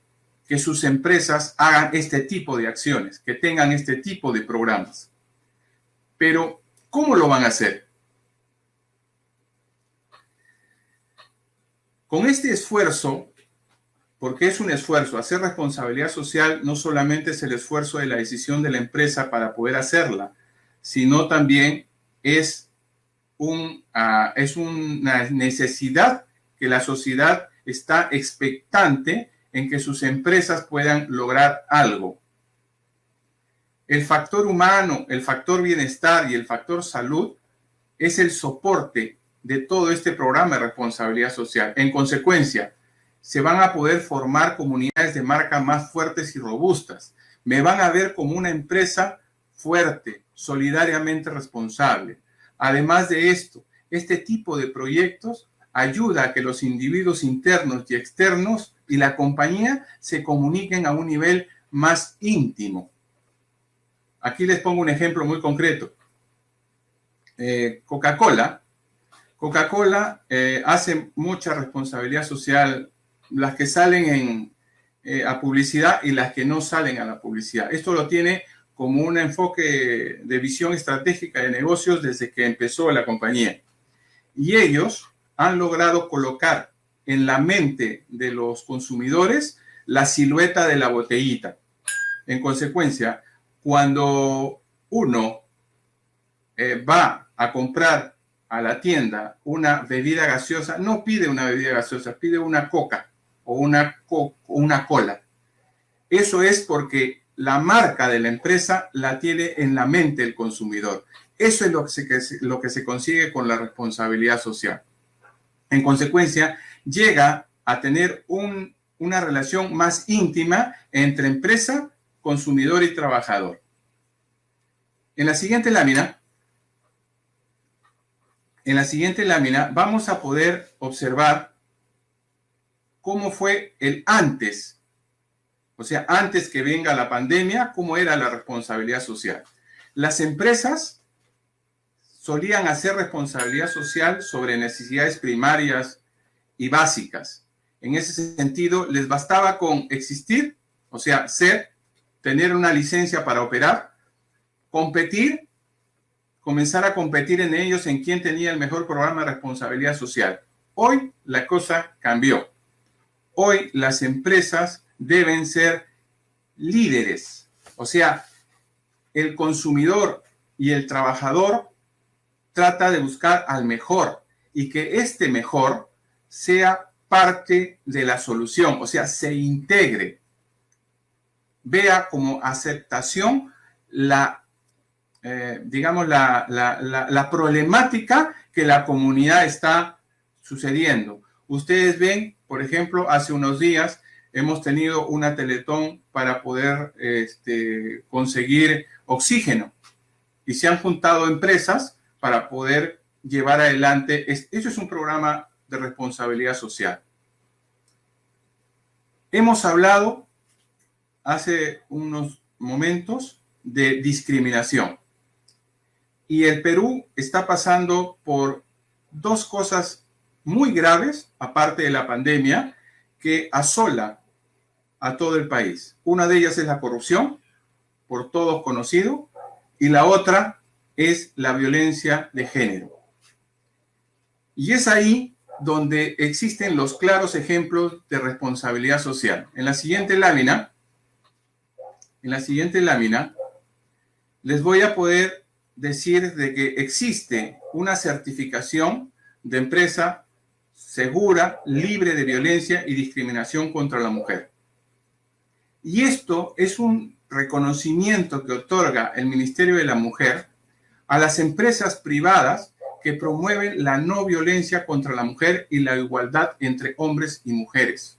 que sus empresas hagan este tipo de acciones, que tengan este tipo de programas. Pero, ¿cómo lo van a hacer? Con este esfuerzo, porque es un esfuerzo, hacer responsabilidad social no solamente es el esfuerzo de la decisión de la empresa para poder hacerla, sino también es una necesidad que la sociedad está expectante en que sus empresas puedan lograr algo. El factor humano, el factor bienestar y el factor salud es el soporte de todo este programa de responsabilidad social. En consecuencia, se van a poder formar comunidades de marca más fuertes y robustas. Me van a ver como una empresa fuerte, solidariamente responsable. Además de esto, este tipo de proyectos ayuda a que los individuos internos y externos y la compañía se comuniquen a un nivel más íntimo. Aquí les pongo un ejemplo muy concreto. Coca-Cola hace mucha responsabilidad social, las que salen a publicidad y las que no salen a la publicidad. Esto lo tiene como un enfoque de visión estratégica de negocios desde que empezó la compañía. Y ellos han logrado colocar en la mente de los consumidores la silueta de la botellita. En consecuencia, cuando uno va a comprar a la tienda una bebida gaseosa, no pide una bebida gaseosa, pide una coca o una cola. Eso es porque la marca de la empresa la tiene en la mente el consumidor. Eso es lo que se consigue con la responsabilidad social. En consecuencia, llega a tener una relación más íntima entre empresa, consumidor y trabajador. En la siguiente lámina vamos a poder observar cómo fue el antes. O sea, antes que venga la pandemia, cómo era la responsabilidad social. Las empresas solían hacer responsabilidad social sobre necesidades primarias y básicas. En ese sentido, les bastaba con existir, o sea, tener una licencia para operar, competir, comenzar a competir en ellos en quién tenía el mejor programa de responsabilidad social. Hoy la cosa cambió. Hoy las empresas deben ser líderes. O sea, el consumidor y el trabajador trata de buscar al mejor y que este mejor sea parte de la solución, o sea, se integre, vea como aceptación la problemática que la comunidad está sucediendo. Ustedes ven, por ejemplo, hace unos días hemos tenido una teletón para poder conseguir oxígeno y se han juntado empresas para poder llevar adelante. Eso es un programa de responsabilidad social. Hemos hablado hace unos momentos de discriminación. Y el Perú está pasando por dos cosas muy graves, aparte de la pandemia, que asola a todo el país. Una de ellas es la corrupción, por todos conocido, y la otra es la violencia de género. Y es ahí donde existen los claros ejemplos de responsabilidad social. En la siguiente lámina les voy a poder decir de que existe una certificación de empresa segura, libre de violencia y discriminación contra la mujer. Y esto es un reconocimiento que otorga el Ministerio de la Mujer a las empresas privadas que promueven la no violencia contra la mujer y la igualdad entre hombres y mujeres.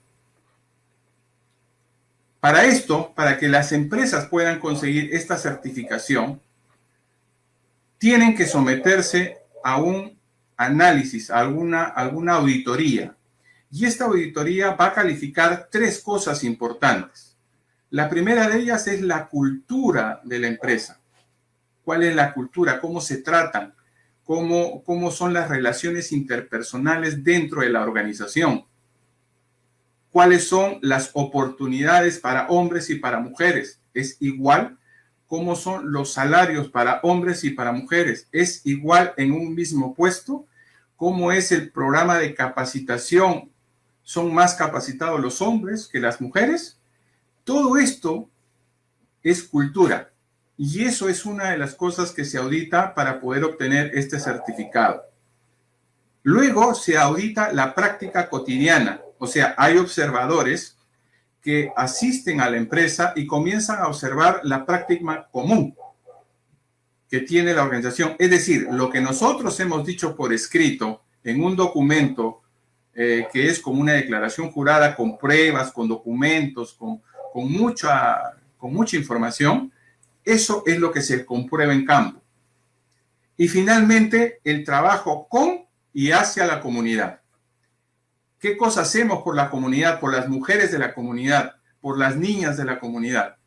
Para esto, para que las empresas puedan conseguir esta certificación, tienen que someterse a un análisis, a alguna auditoría. Y esta auditoría va a calificar 3 cosas importantes. La primera de ellas es la cultura de la empresa. ¿Cuál es la cultura? ¿Cómo se tratan? ¿Cómo son las relaciones interpersonales dentro de la organización? ¿Cuáles son las oportunidades para hombres y para mujeres? ¿Es igual? ¿Cómo son los salarios para hombres y para mujeres? ¿Es igual en un mismo puesto? ¿Cómo es el programa de capacitación? ¿Son más capacitados los hombres que las mujeres? Todo esto es cultura. Y eso es una de las cosas que se audita para poder obtener este certificado. Luego se audita la práctica cotidiana. O sea, hay observadores que asisten a la empresa y comienzan a observar la práctica común que tiene la organización. Es decir, lo que nosotros hemos dicho por escrito en un documento que es como una declaración jurada con pruebas, con documentos, con mucha información, eso es lo que se comprueba en campo. Y finalmente, el trabajo con y hacia la comunidad. ¿Qué cosa hacemos por la comunidad, por las mujeres de la comunidad, por las niñas de la comunidad?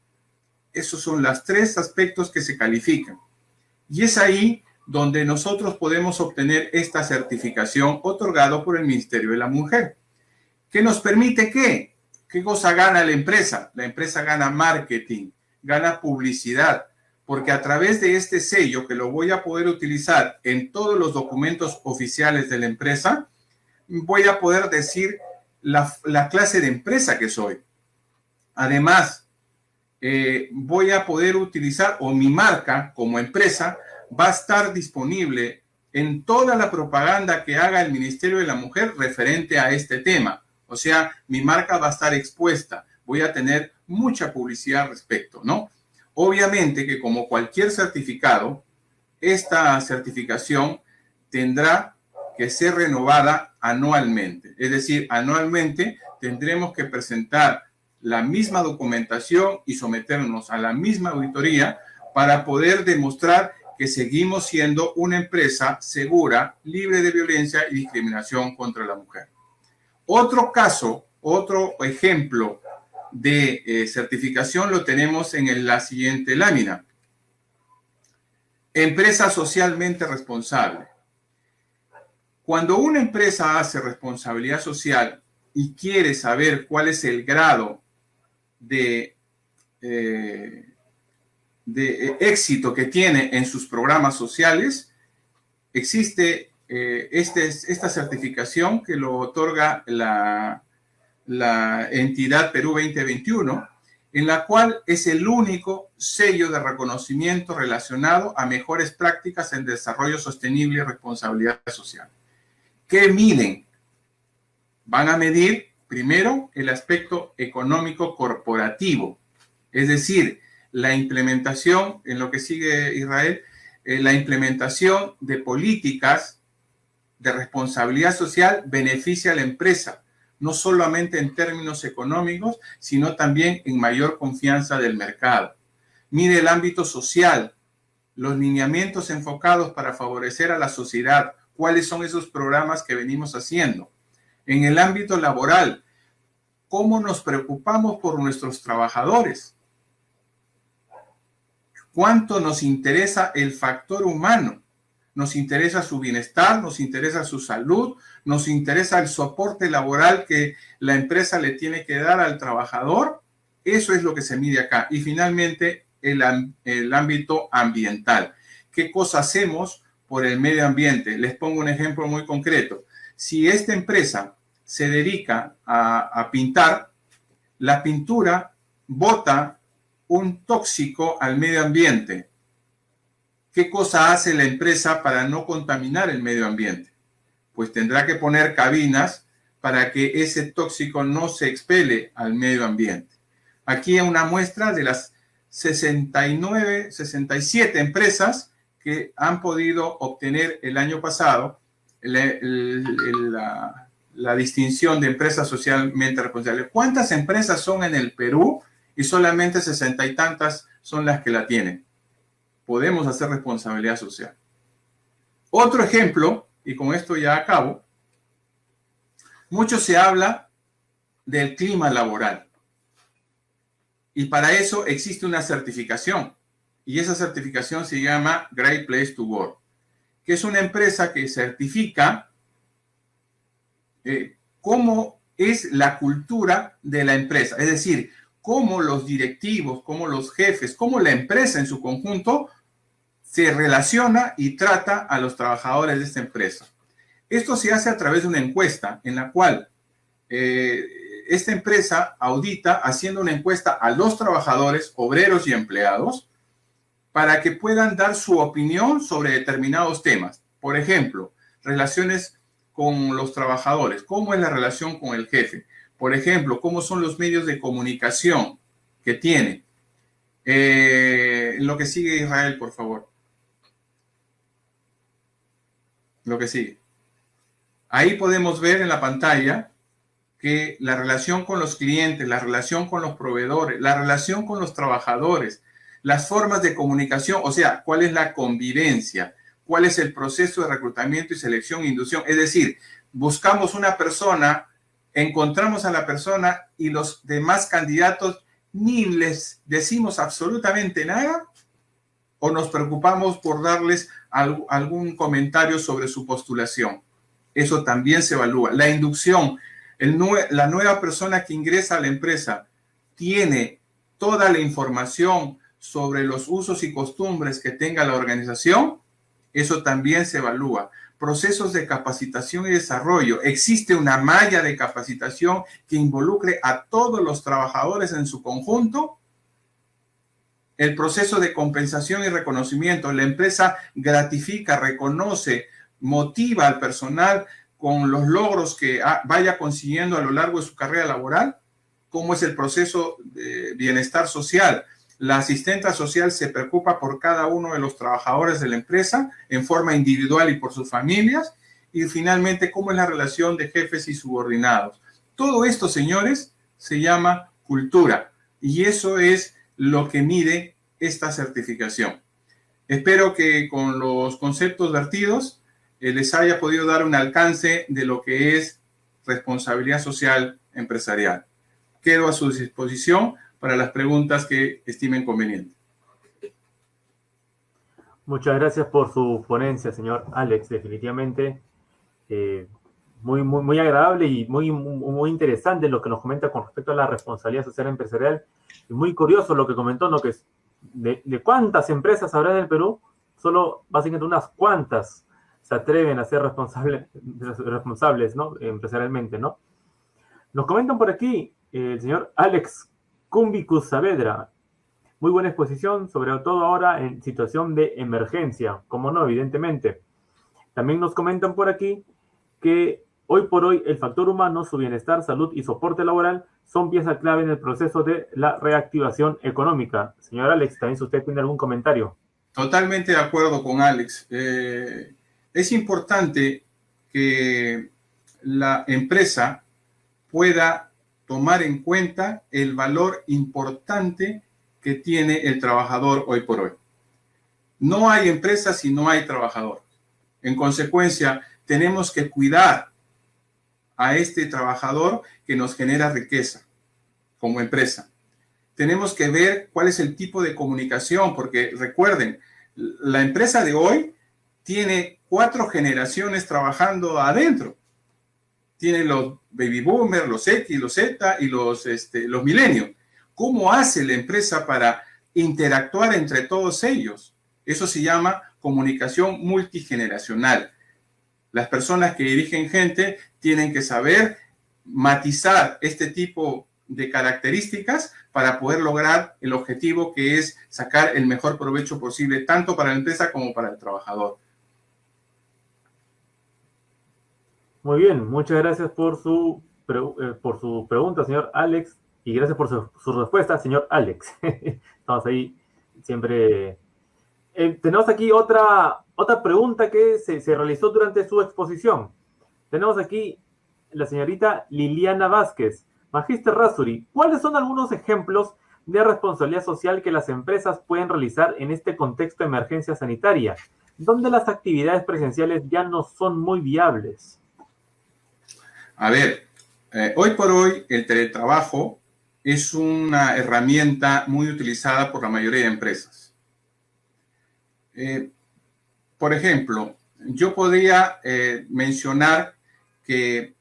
Esos son los 3 aspectos que se califican. Y es ahí donde nosotros podemos obtener esta certificación otorgada por el Ministerio de la Mujer. ¿Qué nos permite qué? ¿Qué cosa gana la empresa? La empresa gana marketing, gana publicidad, porque a través de este sello que lo voy a poder utilizar en todos los documentos oficiales de la empresa, voy a poder decir la clase de empresa que soy. Además, voy a poder utilizar, o mi marca como empresa va a estar disponible en toda la propaganda que haga el Ministerio de la Mujer referente a este tema. O sea, mi marca va a estar expuesta. Voy a tener mucha publicidad al respecto, ¿no? Obviamente que como cualquier certificado, esta certificación tendrá que ser renovada anualmente. Es decir, anualmente tendremos que presentar la misma documentación y someternos a la misma auditoría para poder demostrar que seguimos siendo una empresa segura, libre de violencia y discriminación contra la mujer. Otro caso, otro ejemplo de certificación lo tenemos en la siguiente lámina. Empresa socialmente responsable. Cuando una empresa hace responsabilidad social y quiere saber cuál es el grado de éxito que tiene en sus programas sociales, existe esta certificación que lo otorga la entidad Perú 2021, en la cual es el único sello de reconocimiento relacionado a mejores prácticas en desarrollo sostenible y responsabilidad social. ¿Qué miden? Van a medir primero el aspecto económico corporativo, es decir, la implementación, en lo que sigue Israel, la implementación de políticas de responsabilidad social beneficia a la empresa, no solamente en términos económicos, sino también en mayor confianza del mercado. Mide el ámbito social, los lineamientos enfocados para favorecer a la sociedad, cuáles son esos programas que venimos haciendo. En el ámbito laboral, cómo nos preocupamos por nuestros trabajadores, cuánto nos interesa el factor humano. Nos interesa su bienestar, nos interesa su salud, nos interesa el soporte laboral que la empresa le tiene que dar al trabajador Eso es lo que se mide acá. Y finalmente, el ámbito ambiental. ¿Qué cosa hacemos por el medio ambiente? Les pongo un ejemplo muy concreto. Si esta empresa se dedica a pintar, la pintura bota un tóxico al medio ambiente. ¿Qué cosa hace la empresa para no contaminar el medio ambiente? Pues tendrá que poner cabinas para que ese tóxico no se expele al medio ambiente. Aquí hay una muestra de las 67 empresas que han podido obtener el año pasado la distinción de empresa socialmente responsable. ¿Cuántas empresas son en el Perú? Y solamente 60 y tantas son las que la tienen. Podemos hacer responsabilidad social. Otro ejemplo, y con esto ya acabo, mucho se habla del clima laboral. Y para eso existe una certificación. Y esa certificación se llama Great Place to Work, que es una empresa que certifica cómo es la cultura de la empresa. Es decir, cómo los directivos, cómo los jefes, cómo la empresa en su conjunto se relaciona y trata a los trabajadores de esta empresa. Esto se hace a través de una encuesta en la cual esta empresa audita haciendo una encuesta a los trabajadores, obreros y empleados para que puedan dar su opinión sobre determinados temas. Por ejemplo, relaciones con los trabajadores. ¿Cómo es la relación con el jefe? Por ejemplo, ¿cómo son los medios de comunicación que tiene? Lo que sigue, Israel, por favor. Lo que sigue. Ahí podemos ver en la pantalla que la relación con los clientes, la relación con los proveedores, la relación con los trabajadores, las formas de comunicación, o sea, cuál es la convivencia, cuál es el proceso de reclutamiento y selección e inducción. Es decir, buscamos una persona, encontramos a la persona y los demás candidatos ni les decimos absolutamente nada o nos preocupamos por darles algún comentario sobre su postulación. Eso también se evalúa. La inducción, la nueva persona que ingresa a la empresa tiene toda la información sobre los usos y costumbres que tenga la organización. Eso también se evalúa. Procesos de capacitación y desarrollo. Existe una malla de capacitación que involucre a todos los trabajadores en su conjunto. El proceso de compensación y reconocimiento. La empresa gratifica, reconoce, motiva al personal con los logros que vaya consiguiendo a lo largo de su carrera laboral. ¿Cómo es el proceso de bienestar social? La asistente social se preocupa por cada uno de los trabajadores de la empresa en forma individual y por sus familias. Y finalmente, ¿cómo es la relación de jefes y subordinados? Todo esto, señores, se llama cultura. Y eso es lo que mide esta certificación. Espero que con los conceptos vertidos les haya podido dar un alcance de lo que es responsabilidad social empresarial. Quedo a su disposición para las preguntas que estimen convenientes. Muchas gracias por su ponencia, señor Alex. Definitivamente muy agradable y muy interesante lo que nos comenta con respecto a la responsabilidad social empresarial. Y muy curioso lo que comentó, ¿no? Que es de cuántas empresas habrá en el Perú, solo básicamente unas cuantas se atreven a ser responsables, ¿no? Empresarialmente, ¿no? Nos comentan por aquí el señor Alex Cumbicus Saavedra. Muy buena exposición, sobre todo ahora en situación de emergencia, como no, evidentemente. También nos comentan por aquí que hoy por hoy el factor humano, su bienestar, salud y soporte laboral son pieza clave en el proceso de la reactivación económica. Señor Alex, también si usted tiene algún comentario. Totalmente de acuerdo con Alex. Es importante que la empresa pueda tomar en cuenta el valor importante que tiene el trabajador hoy por hoy. No hay empresa si no hay trabajador. En consecuencia, tenemos que cuidar a este trabajador que nos genera riqueza como empresa. Tenemos que ver cuál es el tipo de comunicación, porque recuerden, la empresa de hoy tiene 4 generaciones trabajando adentro. Tiene los baby boomers, los X, los Z y los millennials. ¿Cómo hace la empresa para interactuar entre todos ellos? Eso se llama comunicación multigeneracional. Las personas que dirigen gente tienen que saber matizar este tipo de características para poder lograr el objetivo, que es sacar el mejor provecho posible tanto para la empresa como para el trabajador. Muy bien, muchas gracias por su pregunta, señor Alex, y gracias por su respuesta, señor Alex. Estamos ahí siempre. Tenemos aquí otra pregunta que se realizó durante su exposición. Tenemos aquí la señorita Liliana Vázquez. Magister Razzuri, ¿cuáles son algunos ejemplos de responsabilidad social que las empresas pueden realizar en este contexto de emergencia sanitaria, donde las actividades presenciales ya no son muy viables? A ver, hoy por hoy el teletrabajo es una herramienta muy utilizada por la mayoría de empresas. Por ejemplo, yo podría mencionar que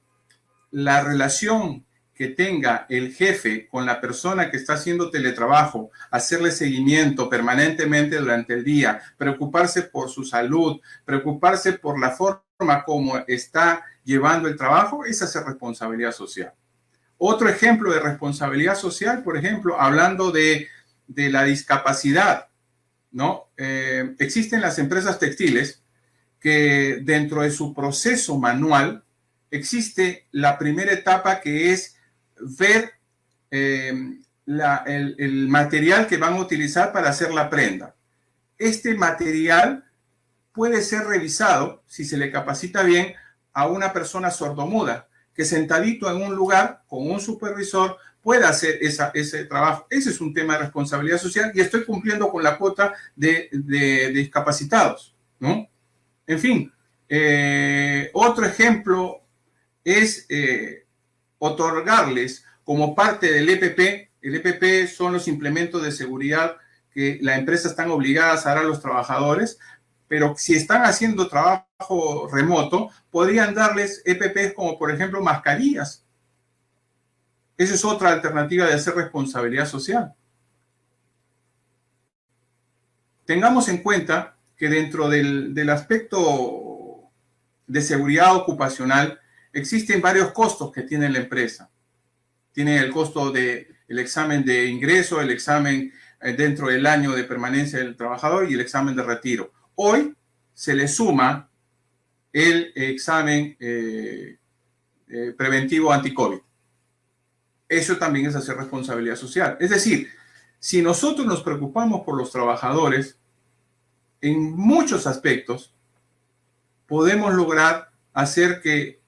la relación que tenga el jefe con la persona que está haciendo teletrabajo, hacerle seguimiento permanentemente durante el día, preocuparse por su salud, preocuparse por la forma como está llevando el trabajo, esa es responsabilidad social. Otro ejemplo de responsabilidad social, por ejemplo, hablando de la discapacidad, ¿no? Existen las empresas textiles que dentro de su proceso manual existe la primera etapa, que es ver el material que van a utilizar para hacer la prenda. Este material puede ser revisado, si se le capacita bien, a una persona sordomuda que sentadito en un lugar con un supervisor pueda hacer ese trabajo. Ese es un tema de responsabilidad social y estoy cumpliendo con la cuota de discapacitados, ¿no? En fin, otro ejemplo es otorgarles como parte del EPP. El EPP son los implementos de seguridad que las empresas están obligadas a dar a los trabajadores, pero si están haciendo trabajo remoto, podrían darles EPPs como, por ejemplo, mascarillas. Esa es otra alternativa de hacer responsabilidad social. Tengamos en cuenta que dentro del aspecto de seguridad ocupacional existen varios costos que tiene la empresa. Tiene el costo del examen de ingreso, el examen dentro del año de permanencia del trabajador y el examen de retiro. Hoy se le suma el examen preventivo anti-COVID. Eso también es hacer responsabilidad social. Es decir, si nosotros nos preocupamos por los trabajadores, en muchos aspectos podemos lograr hacer que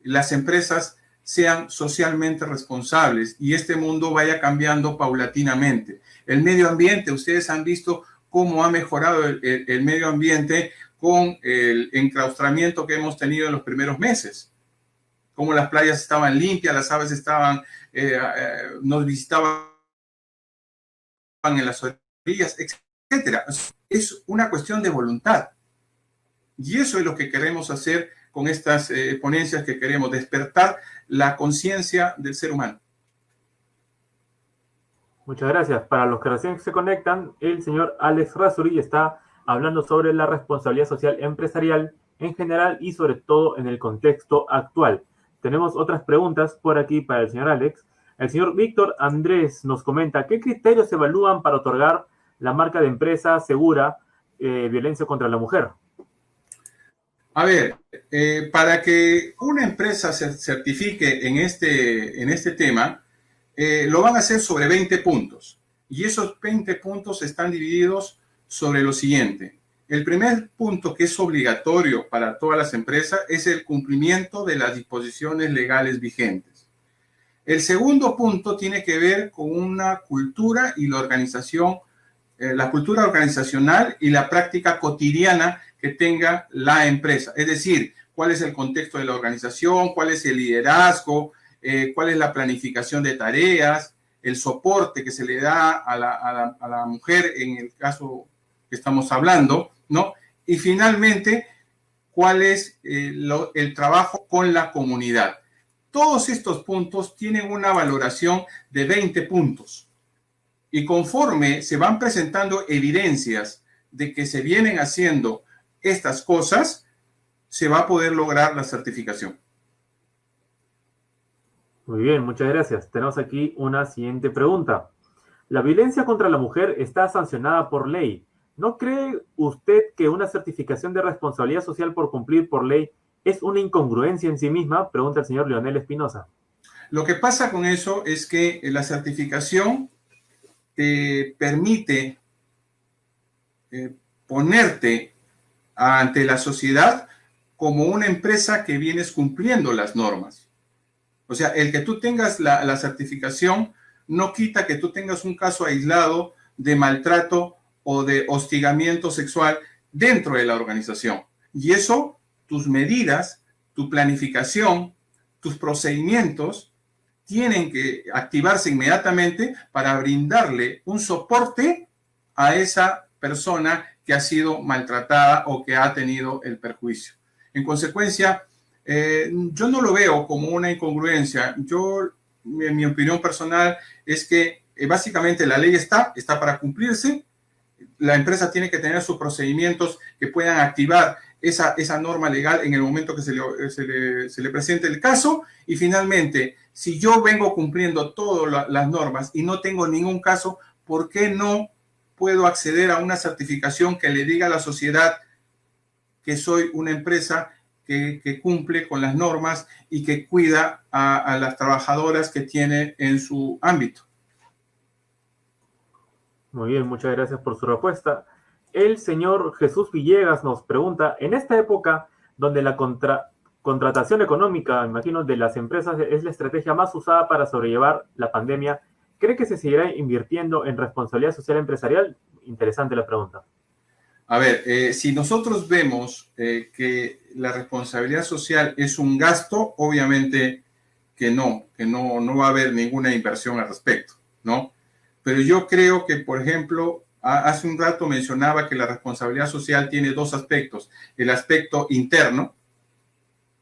las empresas sean socialmente responsables y este mundo vaya cambiando paulatinamente. El medio ambiente, ustedes han visto cómo ha mejorado el medio ambiente con el enclaustramiento que hemos tenido en los primeros meses. Cómo las playas estaban limpias, las aves nos visitaban en las orillas, etcétera. Es una cuestión de voluntad. Y eso es lo que queremos hacer con estas ponencias, que queremos despertar la conciencia del ser humano. Muchas gracias. Para los que recién se conectan, el señor Alex Razzuri está hablando sobre la responsabilidad social empresarial en general y sobre todo en el contexto actual. Tenemos otras preguntas por aquí para el señor Alex. El señor Víctor Andrés nos comenta, ¿qué criterios se evalúan para otorgar la marca de empresa segura violencia contra la mujer? A ver, para que una empresa se certifique en este tema, lo van a hacer sobre 20 puntos. Y esos 20 puntos están divididos sobre lo siguiente. El primer punto, que es obligatorio para todas las empresas, es el cumplimiento de las disposiciones legales vigentes. El segundo punto tiene que ver con una cultura y la organización, la cultura organizacional y la práctica cotidiana que tenga la empresa. Es decir, cuál es el contexto de la organización, cuál es el liderazgo, cuál es la planificación de tareas, el soporte que se le da a la mujer en el caso que estamos hablando, ¿no? Y finalmente, cuál es el trabajo con la comunidad. Todos estos puntos tienen una valoración de 20 puntos. Y conforme se van presentando evidencias de que se vienen haciendo estas cosas, se va a poder lograr la certificación. Muy bien, muchas gracias. Tenemos aquí una siguiente pregunta. La violencia contra la mujer está sancionada por ley. ¿No cree usted que una certificación de responsabilidad social por cumplir por ley es una incongruencia en sí misma? Pregunta el señor Leonel Espinosa. Lo que pasa con eso es que la certificación te permite ponerte ante la sociedad como una empresa que vienes cumpliendo las normas. O sea, el que tú tengas la certificación no quita que tú tengas un caso aislado de maltrato o de hostigamiento sexual dentro de la organización. Y eso, tus medidas, tu planificación, tus procedimientos tienen que activarse inmediatamente para brindarle un soporte a esa persona que ha sido maltratada o que ha tenido el perjuicio. En consecuencia, yo no lo veo como una incongruencia. En mi opinión personal es que básicamente la ley está para cumplirse. La empresa tiene que tener sus procedimientos que puedan activar esa norma legal en el momento que se le presente el caso. Y finalmente, si yo vengo cumpliendo todas las normas y no tengo ningún caso, ¿por qué no puedo acceder a una certificación que le diga a la sociedad que soy una empresa que cumple con las normas y que cuida a las trabajadoras que tiene en su ámbito? Muy bien, muchas gracias por su respuesta. El señor Jesús Villegas nos pregunta, en esta época donde la contratación económica, imagino, de las empresas es la estrategia más usada para sobrellevar la pandemia, ¿cree que se seguirá invirtiendo en responsabilidad social empresarial? Interesante la pregunta. A ver, si nosotros vemos que la responsabilidad social es un gasto, obviamente que no va a haber ninguna inversión al respecto, ¿no? Pero yo creo que, por ejemplo, hace un rato mencionaba que la responsabilidad social tiene dos aspectos. El aspecto interno,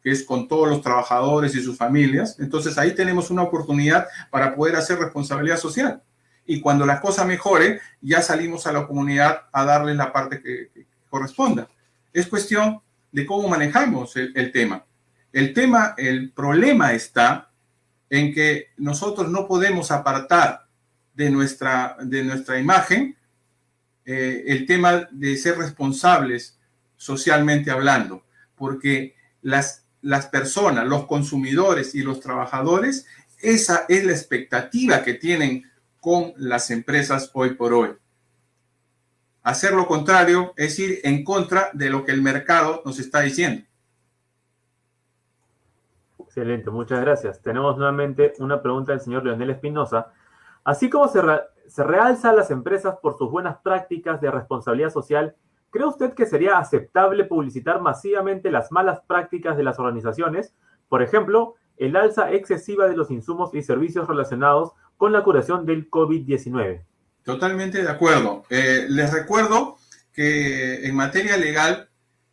que es con todos los trabajadores y sus familias. Entonces, ahí tenemos una oportunidad para poder hacer responsabilidad social. Y cuando la cosa mejore, ya salimos a la comunidad a darles la parte que corresponda. Es cuestión de cómo manejamos el tema. El problema está en que nosotros no podemos apartar de nuestra imagen el tema de ser responsables socialmente hablando, porque las personas, los consumidores y los trabajadores, esa es la expectativa que tienen con las empresas hoy por hoy. Hacer lo contrario es ir en contra de lo que el mercado nos está diciendo. Excelente, muchas gracias. Tenemos nuevamente una pregunta del señor Leonel Espinosa. Así como se realza a las empresas por sus buenas prácticas de responsabilidad social, ¿cree usted que sería aceptable publicitar masivamente las malas prácticas de las organizaciones? Por ejemplo, el alza excesiva de los insumos y servicios relacionados con la curación del COVID-19. Totalmente de acuerdo. Les recuerdo que en materia legal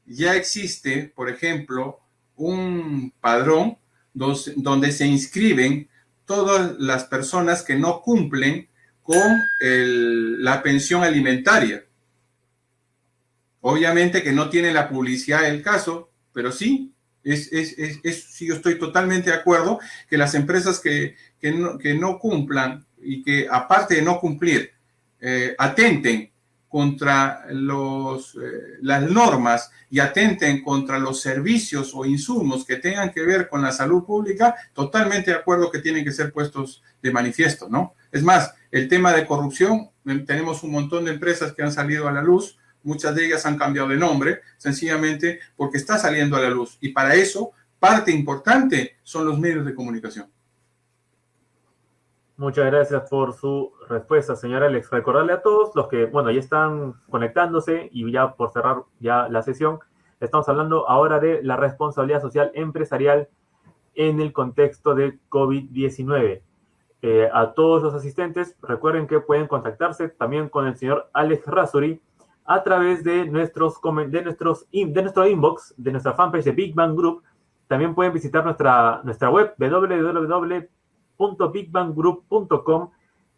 ya existe, por ejemplo, un padrón donde se inscriben todas las personas que no cumplen con la pensión alimentaria. Obviamente que no tiene la publicidad del caso, pero sí, sí, yo estoy totalmente de acuerdo que las empresas que no cumplan y que aparte de no cumplir, atenten contra las normas y atenten contra los servicios o insumos que tengan que ver con la salud pública, totalmente de acuerdo que tienen que ser puestos de manifiesto, ¿no? Es más, el tema de corrupción, tenemos un montón de empresas que han salido a la luz, muchas de ellas han cambiado de nombre, sencillamente porque está saliendo a la luz. Y para eso, parte importante son los medios de comunicación. Muchas gracias por su respuesta, señor Alex. Recordarle a todos los que, bueno, ya están conectándose y ya por cerrar ya la sesión, estamos hablando ahora de la responsabilidad social empresarial en el contexto de COVID-19. A todos los asistentes, recuerden que pueden contactarse también con el señor Alex Razuri a través de nuestro inbox, de nuestra fanpage de Big Bang Group. También pueden visitar nuestra web www.bigbanggroup.com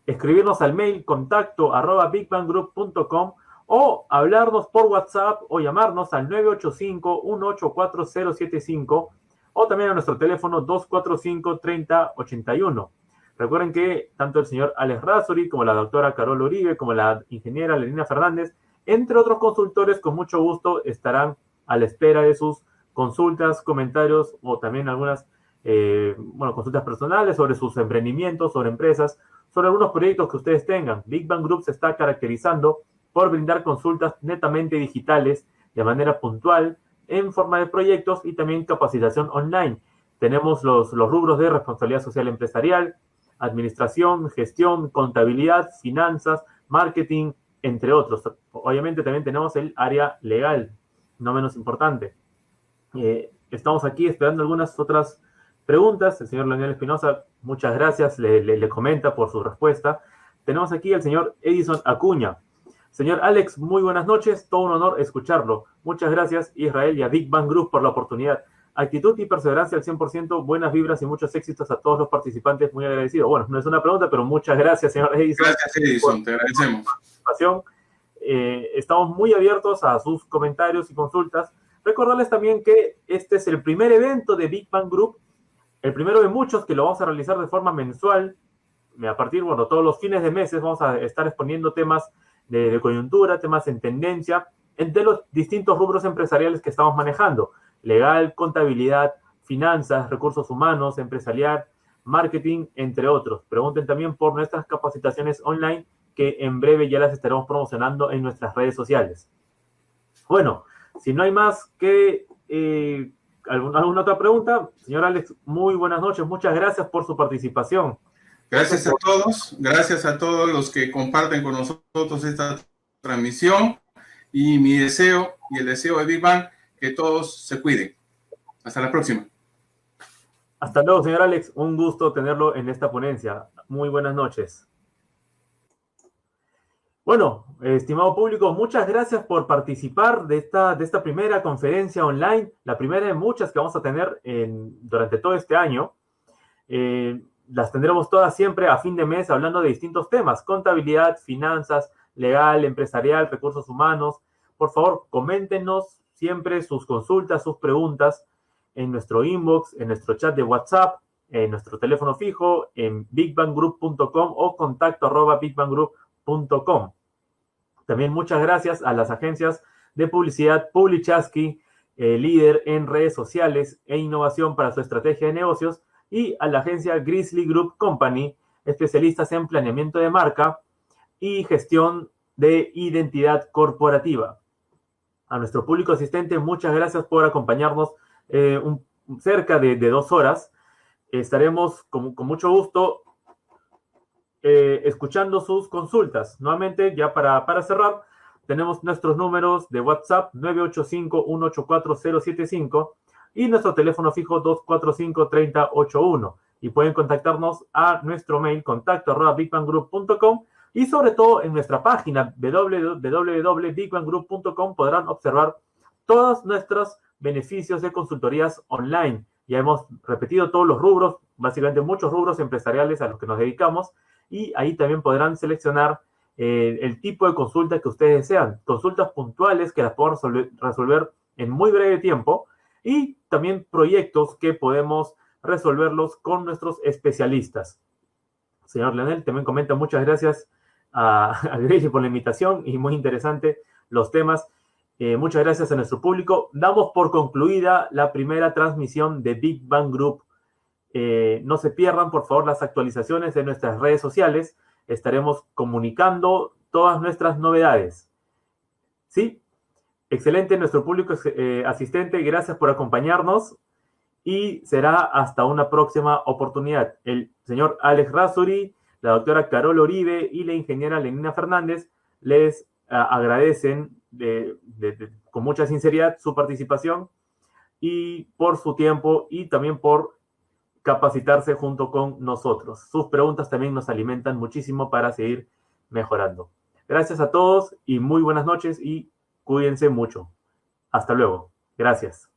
escribirnos al mail contacto@bigbangroup.com o hablarnos por WhatsApp o llamarnos al 985-184-075 o también a nuestro teléfono 245-3081. Recuerden que tanto el señor Alex Razuri como la doctora Carol Uribe, como la ingeniera Lenina Fernández, entre otros consultores, con mucho gusto estarán a la espera de sus consultas, comentarios o también algunas consultas personales sobre sus emprendimientos, sobre empresas, sobre algunos proyectos que ustedes tengan. Big Bang Group se está caracterizando por brindar consultas netamente digitales de manera puntual, en forma de proyectos y también capacitación online. Tenemos los rubros de responsabilidad social empresarial, administración, gestión, contabilidad, finanzas, marketing, entre otros. Obviamente también tenemos el área legal, no menos importante. Estamos aquí esperando algunas otras preguntas. El señor Leonel Espinosa, muchas gracias, le comenta por su respuesta. Tenemos aquí al señor Edison Acuña. Señor Alex, muy buenas noches, todo un honor escucharlo. Muchas gracias, Israel y a Big Bang Group por la oportunidad. Actitud y perseverancia al 100%, buenas vibras y muchos éxitos a todos los participantes, muy agradecido. Bueno, no es una pregunta, pero muchas gracias, señor Edison. Gracias, Edison, te agradecemos. Estamos muy abiertos a sus comentarios y consultas. Recordarles también que este es el primer evento de Big Bang Group, el primero de muchos que lo vamos a realizar de forma mensual. A partir, todos los fines de meses vamos a estar exponiendo temas de coyuntura, temas en tendencia, entre los distintos rubros empresariales que estamos manejando: legal, contabilidad, finanzas, recursos humanos, empresarial, marketing, entre otros. Pregunten también por nuestras capacitaciones online, que en breve ya las estaremos promocionando en nuestras redes sociales. Bueno, si no hay más que alguna otra pregunta, señor Alex, muy buenas noches, muchas gracias por su participación. Gracias a todos los que comparten con nosotros esta transmisión, y mi deseo y el deseo de Big Bang, que todos se cuiden. Hasta la próxima. Hasta luego, señor Alex, un gusto tenerlo en esta ponencia. Muy buenas noches. Bueno, estimado público, muchas gracias por participar de esta primera conferencia online, la primera de muchas que vamos a tener durante todo este año. Las tendremos todas siempre a fin de mes hablando de distintos temas: contabilidad, finanzas, legal, empresarial, recursos humanos. Por favor, coméntenos siempre sus consultas, sus preguntas en nuestro inbox, en nuestro chat de WhatsApp, en nuestro teléfono fijo, en bigbanggroup.com o contacto@bigbanggroup.com. También muchas gracias a las agencias de publicidad Publichaski, líder en redes sociales e innovación para su estrategia de negocios, y a la agencia Grizzly Group Company, especialistas en planeamiento de marca y gestión de identidad corporativa. A nuestro público asistente, muchas gracias por acompañarnos cerca de 2 horas. Estaremos con mucho gusto escuchando sus consultas. Nuevamente, ya para cerrar, tenemos nuestros números de WhatsApp 985-184-075 y nuestro teléfono fijo 245-3081. Y pueden contactarnos a nuestro mail contacto@bigbanggroup.com, y sobre todo en nuestra página www.bigbanggroup.com podrán observar todos nuestros beneficios de consultorías online. Ya hemos repetido todos los rubros, básicamente muchos rubros empresariales a los que nos dedicamos, y ahí también podrán seleccionar el tipo de consulta que ustedes desean, consultas puntuales que las podemos resolver en muy breve tiempo, y también proyectos que podemos resolverlos con nuestros especialistas. Señor Leonel también comenta: muchas gracias a Gracie por la invitación, y muy interesante los temas. Muchas gracias a nuestro público. Damos por concluida la primera transmisión de Big Bang Group. No se pierdan, por favor, las actualizaciones de nuestras redes sociales. Estaremos comunicando todas nuestras novedades. ¿Sí? Excelente, nuestro público asistente, gracias por acompañarnos, y será hasta una próxima oportunidad. El señor Alex Razuri, la doctora Carol Uribe y la ingeniera Lenina Fernández les agradecen con mucha sinceridad su participación y por su tiempo, y también por capacitarse junto con nosotros. Sus preguntas también nos alimentan muchísimo para seguir mejorando. Gracias a todos y muy buenas noches, y cuídense mucho. Hasta luego. Gracias.